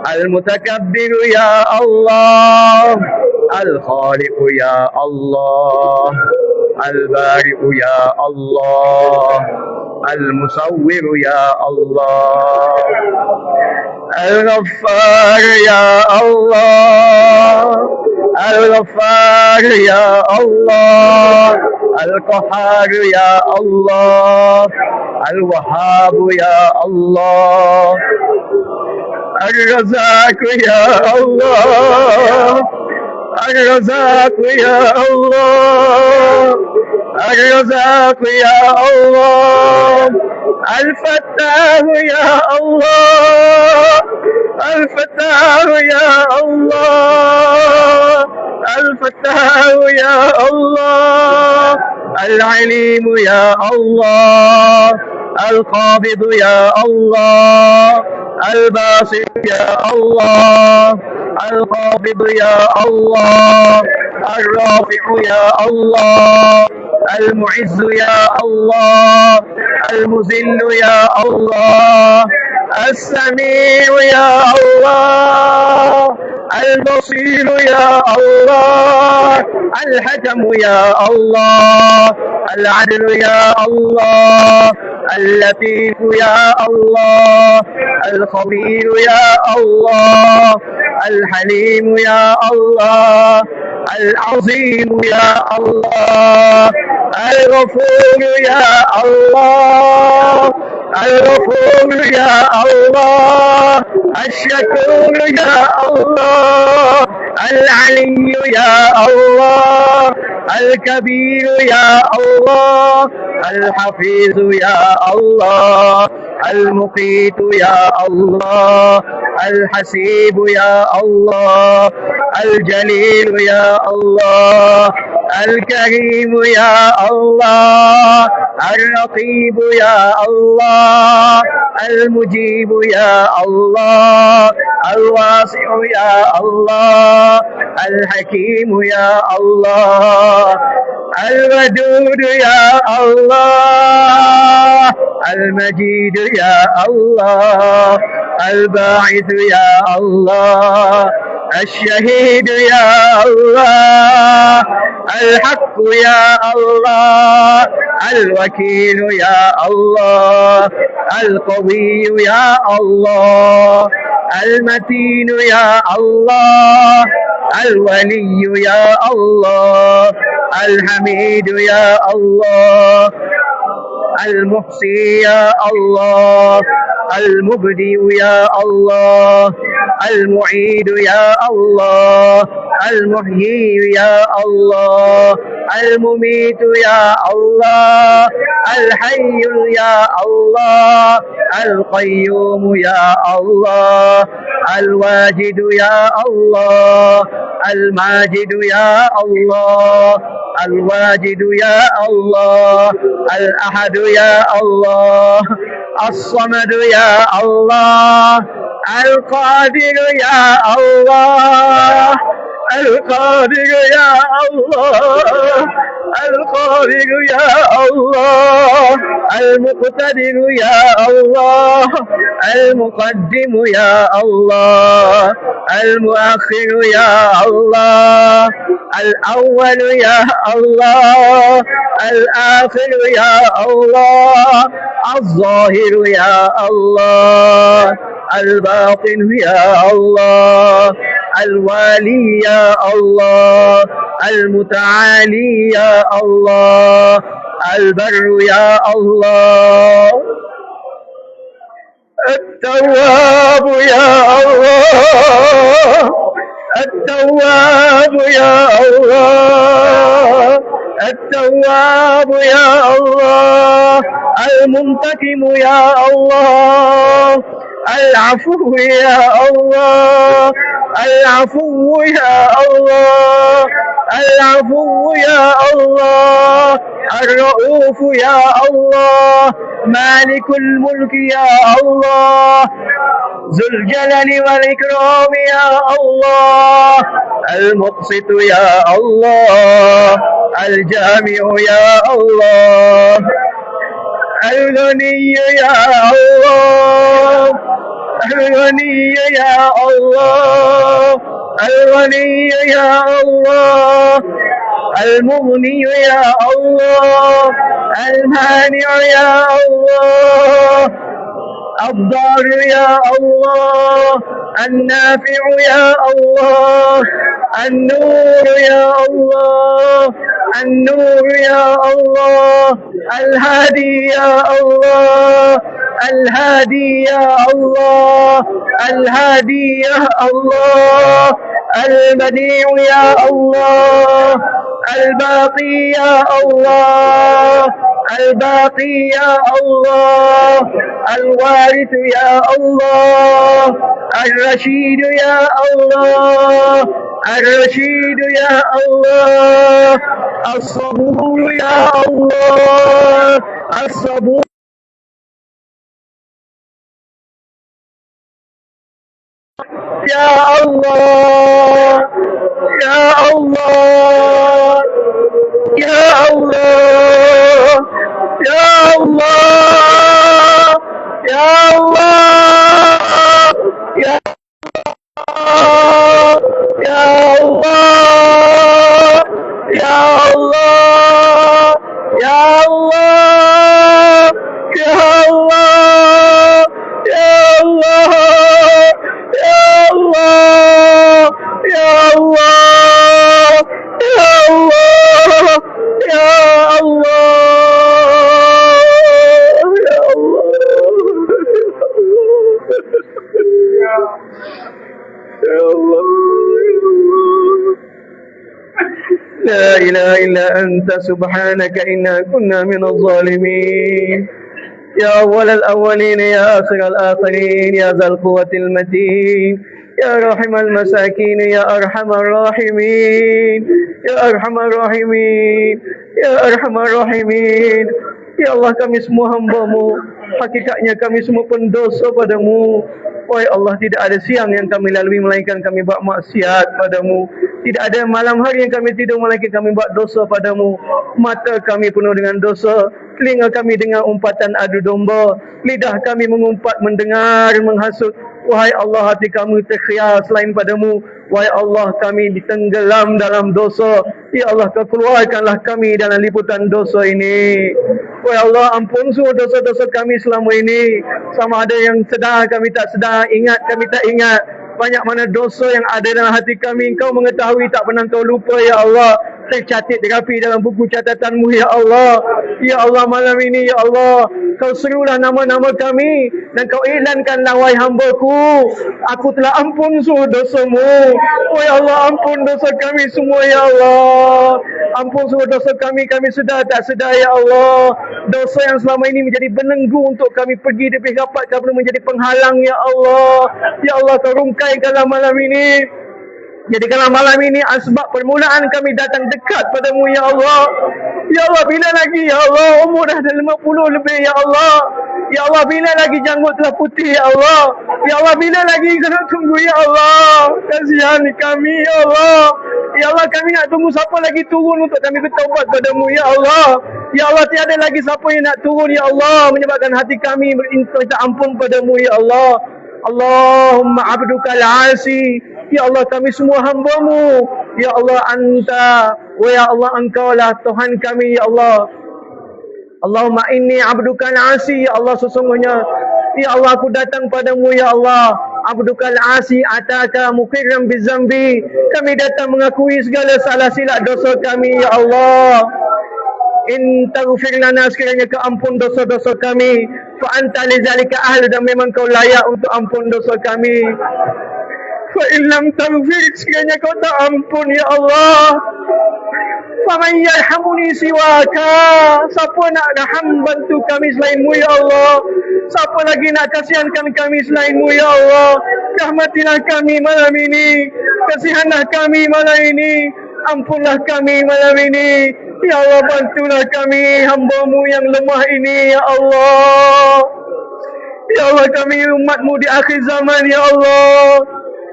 Al-Mutakabbir ya Allah. Al-Khaliq ya Allah. Al-Bari ya Allah. Al-Musawwir ya Allah. Al-Ghaffar ya Allah. Al-Ghaffar ya Allah. Al-Qahhar ya Allah. Al-Wahhab ya Allah. Al-Razzaq ya Allah. Al-Razzaq ya Allah. Al-Razzaq ya Allah. Al-Fattah ya Allah. Al-Fattah ya Allah. Al-Fattah ya Allah. Al-Alim ya Allah. Al-Qabid ya Allah. Al-Basit ya Allah. Al-Qabid ya Allah. Al-Rafi' ya Allah. Al-Mu'izz ya Allah. Al-Muzil ya Allah. Al-Sami' ya Allah. Al-Basir ya Allah. Al-Hakam ya Allah. Al-Adl ya Allah. Al-Latif ya Allah. Al-Khabir ya Allah. Al-Halim ya Allah. Al-Azim ya Allah. Al-Ghafur ya Allah. Al-Ghafur ya Allah. Al-Shakur ya Allah. Al-Ali ya Allah. Al-Kabir ya Allah. Al-Hafiz ya Allah. Al-Muqit ya Allah. Al-Hasib ya Allah. Al-Jalil ya Allah. Al-Karim ya Allah. Al-Raqib ya Allah. Al-Mujib ya Allah. Al-Wasi' ya Allah. Al-Hakim ya Allah. Al-Wadud ya Allah. Al-Majid ya Allah. Al-Ba'ith ya Allah. Al-Shahid ya Allah. Al-Haqq ya Allah. Al-Wakil ya Allah. Al-Qawi ya Allah. Al-Matin ya Allah. Al-Wali ya Allah. Al-Hamid ya Allah. Al-Muhsi ya Allah. Al-Mubdi ya Allah. المعيد يا الله، المحيي يا الله، المميت يا الله، الحي يا الله، القيوم يا الله، الواجد يا الله، الماجد يا الله، الواجد يا الله، الأحد يا الله، الصمد يا الله، القادر يا الله، القادر يا الله، القادر يا الله، المقتدر يا الله، المقدم يا الله، المؤخر يا الله، الأول يا الله، الآخر يا الله، الظاهر يا الله، الباطن يا الله، الوالي يا الله، المتعالي يا الله، البر يا الله، التواب يا الله، التواب يا الله، التواب يا الله، المنتقم يا الله، العفو يا الله، العفو يا الله، العفو يا الله، الرؤوف يا الله، مالك الملك يا الله، ذو الجلال والإكرام يا الله، المقسط يا الله، الجامع يا الله، الغني يا الله، الغني يا الله، الغني يا الله، المغني يا الله، المانع يا الله، الضار يا الله، النافع يا الله، النور يا الله، النور يا الله، الهادي يا الله، الهادي يا الله، الهادي يا الله، البديع يا الله، الباقي يا الله، الباقي يا الله، الوارث يا الله، الرشيد يا الله، الرشيد يا الله، الصبور يا الله، الصبور يا الله، يا الله، يا الله، يا الله، يا الله، يا الله، يا الله، يا الله، يا الله، يا الله، يا الله، يا الله، يا الله، يا الله، يا الله، لا إله إلا أنت سبحانك إنا كنا من الظالمين. يا أول الأولين يا آخر الآخرين يا ذا القوة المتين يا راحم المساكين يا أرحم الراحمين يا أرحم الراحمين يا أرحم الراحمين. Ya Allah, kami semua hamba-Mu, hakikatnya kami semua pendosa pada-Mu. Wahai Allah, tidak ada siang yang kami lalui melainkan kami buat maksiat pada-Mu. Tidak ada malam hari yang kami tidur melainkan kami buat dosa pada-Mu. Mata kami penuh dengan dosa, telinga kami dengar umpatan adu domba, lidah kami mengumpat mendengar menghasut. Wahai Allah, hati kami terkhiar selain pada-Mu. Wahai Allah, kami ditenggelam dalam dosa. Ya Allah, Kau keluarkanlah kami dalam liputan dosa ini. Wahai Allah, ampun semua dosa-dosa kami selama ini. Sama ada yang sedar kami tak sedar, ingat kami tak ingat. Banyak mana dosa yang ada dalam hati kami, Engkau mengetahui, tak pernah Engkau lupa, Ya Allah. Tercatat rapi dalam buku catatan-Mu, Ya Allah. Ya Allah, malam ini ya Allah, kau serulah nama-nama kami dan kau iklankanlah, wahai hamba-Ku, aku telah ampun semua dosamu. Oh ya Allah, ampun dosa kami semua ya Allah. Ampun semua dosa kami sedar tak sedar ya Allah. Dosa yang selama ini menjadi belenggu untuk kami pergi lebih rapat, kerana menjadi penghalang ya Allah. Ya Allah, kau rungkaikanlah malam ini. Jadikanlah malam ini asbab permulaan kami datang dekat padamu ya Allah. Ya Allah, bila lagi ya Allah, umur dah 50 lebih ya Allah. Ya Allah, bila lagi janggut telah putih ya Allah. Ya Allah, bila lagi kena tunggu ya Allah. Kasihan kami ya Allah. Ya Allah, kami nak tunggu siapa lagi turun untuk kami bertaubat padamu ya Allah. Ya Allah, tiada lagi siapa yang nak turun ya Allah, menyebabkan hati kami minta ampun padamu ya Allah. Allahumma abdukal asi. Ya Allah, kami semua hamba-Mu. Ya Allah, Anta. Wa ya Allah, Engkaulah Tuhan kami ya Allah. Allahumma inni abdukal asi. Ya Allah, sesungguhnya ya Allah, aku datang padamu ya Allah. Abdukal asi ataka mukirram bizambi. Kami datang mengakui segala salah silap dosa kami ya Allah. In taghfir lana, sekiranya kau ampun dosa-dosa kami, fa anta lizalika ahlu, dan memang kau layak untuk ampun dosa kami. Fa in lam taghfir, sekiranya kau tak ampun ya Allah, fa man yarhamuni siwaka, siapa nak raham bantu kami selainmu ya Allah? Siapa lagi nak kasihankan kami selainmu ya Allah? Rahmatilah kami malam ini, kasihanlah kami malam ini, ampunlah kami malam ini. Ya Allah, bantulah kami hamba-Mu yang lemah ini ya Allah. Ya Allah, kami umat-Mu di akhir zaman ya Allah.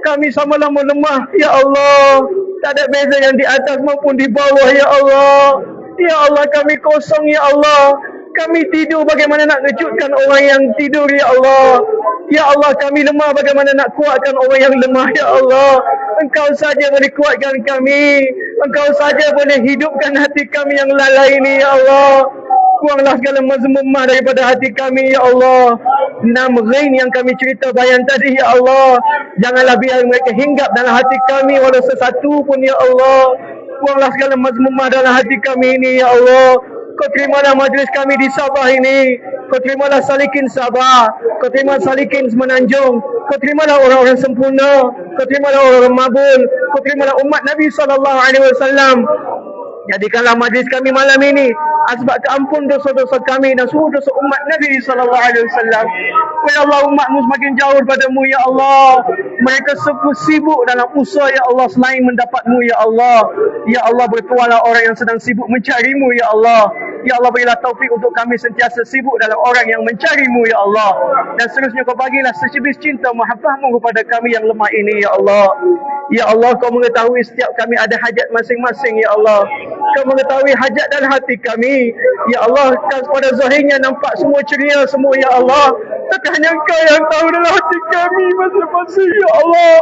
Kami sama-sama lemah ya Allah. Tak ada beza yang di atas maupun di bawah ya Allah. Ya Allah, kami kosong ya Allah. Kami tidur, bagaimana nak ngejutkan orang yang tidur ya Allah. Ya Allah, kami lemah, bagaimana nak kuatkan orang yang lemah ya Allah. Engkau saja boleh kuatkan kami. Engkau saja boleh hidupkan hati kami yang lalai ini ya Allah. Buanglah segala mazmumah daripada hati kami ya Allah. 6 ghain yang kami cerita bayan tadi ya Allah, janganlah biar mereka hinggap dalam hati kami walau sesatu pun ya Allah. Buanglah segala mazmumah dalam hati kami ini ya Allah. Kau terimalah majlis kami di Sabah ini. Kau terimalah salikin Sabah. Kau terimalah salikin Semenanjung. Kau terimalah orang-orang sempurna. Kau terimalah orang-orang mabul. Kau terimalah umat Nabi SAW. Jadikanlah majlis kami malam ini asbab keampun dosa-dosa kami dan seluruh dosa umat Nabi SAW. Ya Allah, umat-Mu semakin jauh daripada-Mu ya Allah. Mereka sibuk dalam usaha ya Allah selain mendapat-Mu ya Allah. Ya Allah, bertualah orang yang sedang sibuk mencari-Mu ya Allah. Ya Allah, berilah taufik untuk kami sentiasa sibuk dalam orang yang mencari-Mu ya Allah. Dan seterusnya kau bagilah secibis cinta mahabbah-Mu kepada kami yang lemah ini ya Allah. Ya Allah, kau mengetahui setiap kami ada hajat masing-masing ya Allah. Kau mengetahui hajat dan hati kami. Ya Allah, pada zahirnya nampak semua ceria semua ya Allah. Tapi hanya Engkau yang tahu dalam hati kami masing-masing ya Allah.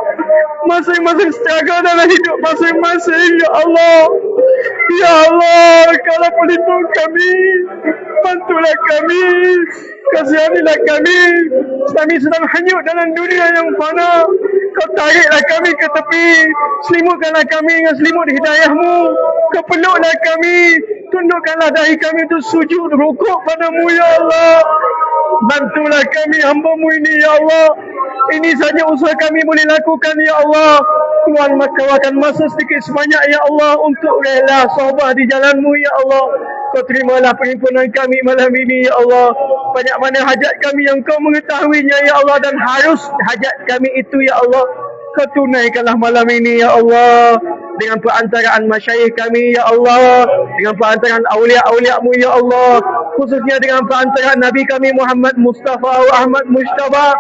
Masing-masing struggle dalam hidup masing-masing ya Allah. Ya Allah, Kaulah pelindung kami. Bantulah kami. Kasihanilah kami. Kami sedang hanyut dalam dunia yang fana. Kau tariklah kami ke tepi. Selimutkanlah kami dengan selimut hidayah-Mu. Kau peluklah kami. Tundukkanlah dahi kami untuk sujud rukuk padamu ya Allah. Bantulah kami hamba-Mu ini ya Allah. Ini saja usaha kami boleh lakukan ya Allah. Keluarkan masa sedikit sebanyak ya Allah untuk rela sahabat di jalan-Mu ya Allah. Kau terimalah perhimpunan kami malam ini ya Allah. Banyak mana hajat kami yang Kau mengetahuinya ya Allah, dan harus hajat kami itu ya Allah Kau tunaikanlah malam ini ya Allah. Dengan perantaraan masyayikh kami ya Allah, dengan perantaraan awliya-awliya-Mu ya Allah, khususnya dengan perantaraan Nabi kami Muhammad Mustafa Ahmad Mustafa.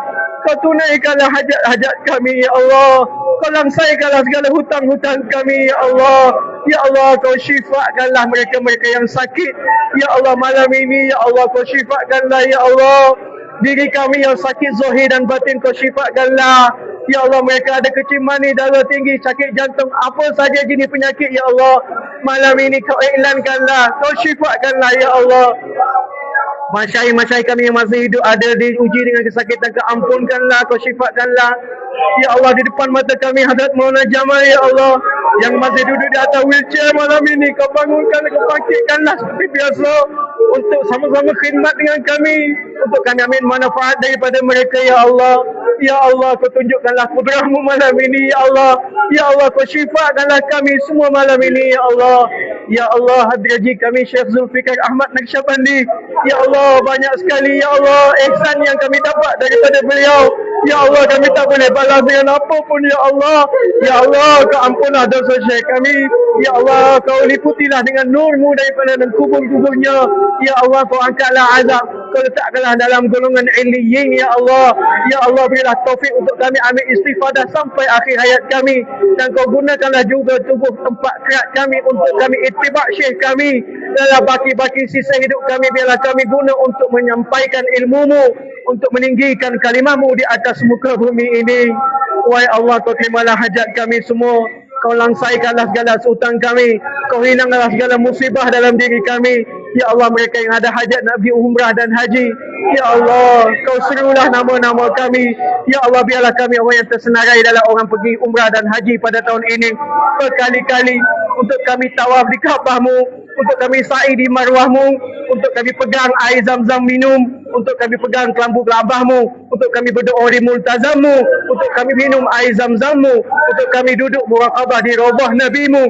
Kau tunaikanlah hajat-hajat kami ya Allah. Kau langsaikanlah segala hutang-hutang kami ya Allah. Ya Allah, Kau syifakanlah mereka-mereka yang sakit ya Allah malam ini ya Allah. Kau syifakanlah ya Allah. Diri kami yang sakit zahir dan batin Kau syifakanlah ya Allah. Mereka ada kecil manis, darah tinggi, sakit jantung, apa saja jenis penyakit ya Allah, malam ini Kau iklankanlah, Kau syifakanlah ya Allah. Masyai-masyai kami yang masih hidup ada diuji dengan kesakitan, kau ampunkanlah, kau syifatkanlah. Ya Allah, di depan mata kami Hadrat Maulana Jamal, ya Allah, yang masih duduk di atas wheelchair malam ini, kau bangunkan, kau bangkitkanlah seperti biasa untuk sama-sama khidmat dengan kami, untuk kami ambil manfaat daripada mereka, ya Allah. Ya Allah, kau tunjukkanlah kudrahmu malam ini, ya Allah. Ya Allah, kau syifatkanlah kami semua malam ini, ya Allah. Ya Allah, hadraji kami Syekh Zulfikar Ahmad Naqsyabandi, ya Allah, banyak sekali, ya Allah, ihsan yang kami dapat daripada beliau. Ya Allah, kami tak boleh balas dengan apa pun, ya Allah. Ya Allah, kau ampunlah dosa Syekh kami. Ya Allah, kau liputilah dengan nurmu daripada kubur-kuburnya. Ya Allah, kau angkatlah azab, kau letakkanlah dalam golongan illiyin, ya Allah. Ya Allah, berilah taufik untuk kami ambil istifadah sampai akhir hayat kami, dan kau gunakanlah juga tubuh tempat kerat kami untuk kami ittiba' Syekh kami. Dalam baki-baki sisa hidup kami, biarlah kami guna untuk menyampaikan ilmu-Mu, untuk meninggikan kalimah-Mu di atas muka bumi ini. Wahai Allah, kau terimalah hajat kami semua. Kau langsaikanlah segala hutang kami. Kau hilangkanlah segala musibah dalam diri kami. Ya Allah, mereka yang ada hajat nak pergi umrah dan haji, ya Allah, kau serulah nama-nama kami. Ya Allah, biarlah kami orang yang tersenarai dalam orang pergi umrah dan haji pada tahun ini berkali-kali, untuk kami tawaf di Kaabah-Mu, untuk kami sa'i di Marwah-Mu, untuk kami pegang air Zam-Zam minum, untuk kami pegang kelambu Kaabah-Mu, untuk kami berdoa di Multazam-Mu, untuk kami minum air Zam-Zam-Mu, untuk kami duduk muraqabah di Raubah Nabi-Mu.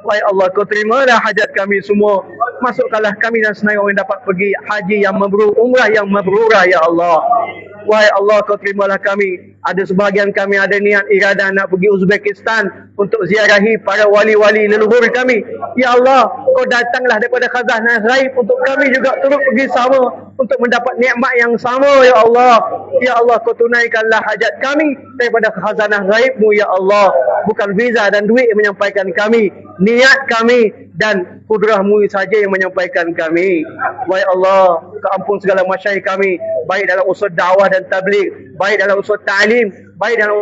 Wahai Allah, kau terimalah hajat kami semua. Masukkanlah kami dan senang orang dapat pergi haji yang mabrur, umrah yang mabrurah, ya Allah. Wahai Allah, kau terimalah kami. Ada sebahagian kami ada niat iradah nak pergi Uzbekistan untuk ziarahi para wali-wali leluhur kami. Ya Allah, kau datanglah daripada khazanah ghaib untuk kami juga turut pergi sama, untuk mendapat nikmat yang sama, ya Allah. Ya Allah, kau tunaikanlah hajat kami daripada khazanah ghaib-Mu, ya Allah. Bukan visa dan duit yang menyampaikan kami, niat kami dan kudrah-Mu saja yang menyampaikan kami. Wahai Allah, kau ampun segala masyayikh kami, baik dalam usaha dakwah dan tabligh, baik dalam usaha ta'lim, baik dalam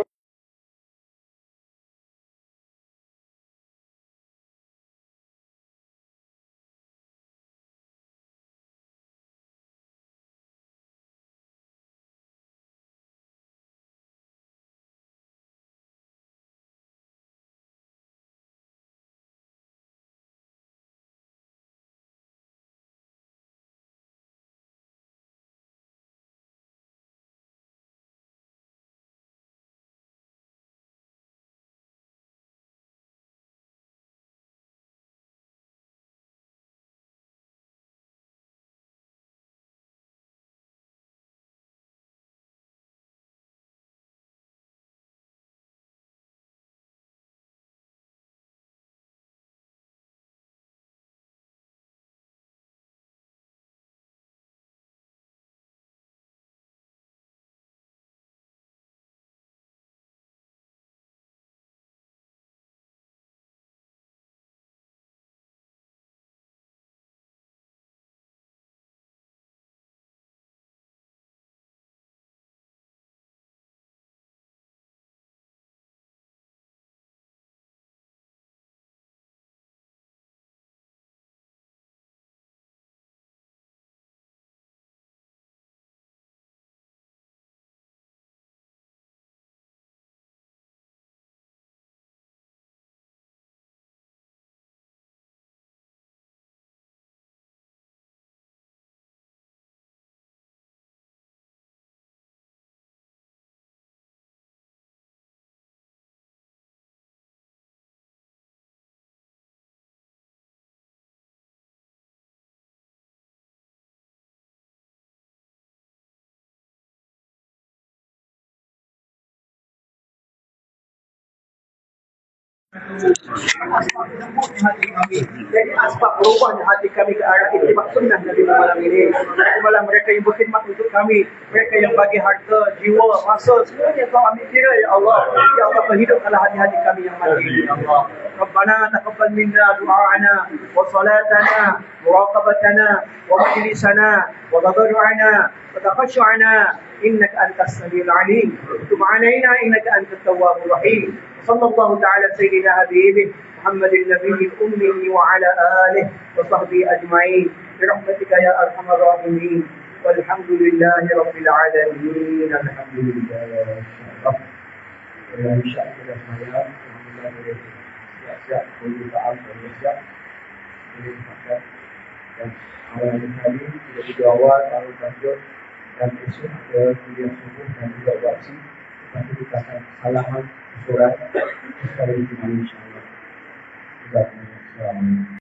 jadi asbab berubahnya hati kami ke arah ittiba' sunnah Nabi malam ini. Malam mereka yang berkhidmat untuk kami, mereka yang bagi harta, jiwa, masa, semuanya kau ambil kira, ya Allah. Ya Allah, kau hidupkanlah hati-hati kami yang mati, ya Allah. Rabbana taqabbal minna du'a'ana wa salatana wa raqabatana wa majlisana wa tadarru'ana wa taqashshu'ana innaka antas samiul 'alim. Tub 'alaina innaka antat tawwabur rahim. Sallallahu ta'ala sayyidina habibih Muhammadin nabiyil ummi wa ala alihi wa sahbihi ajma'in. برحمتك يا أرحم الراحمين والحمد لله رب العالمين الحمد لله InsyaAllah saya Alhamdulillah boleh siap-siap boleh faham boleh siap boleh makan dan awal kali kita awal baru lanjut dan esok ada kuliah subuh dan juga waksi nanti kita akan salaman surat sekali lagi insyaAllah. Assalamualaikum.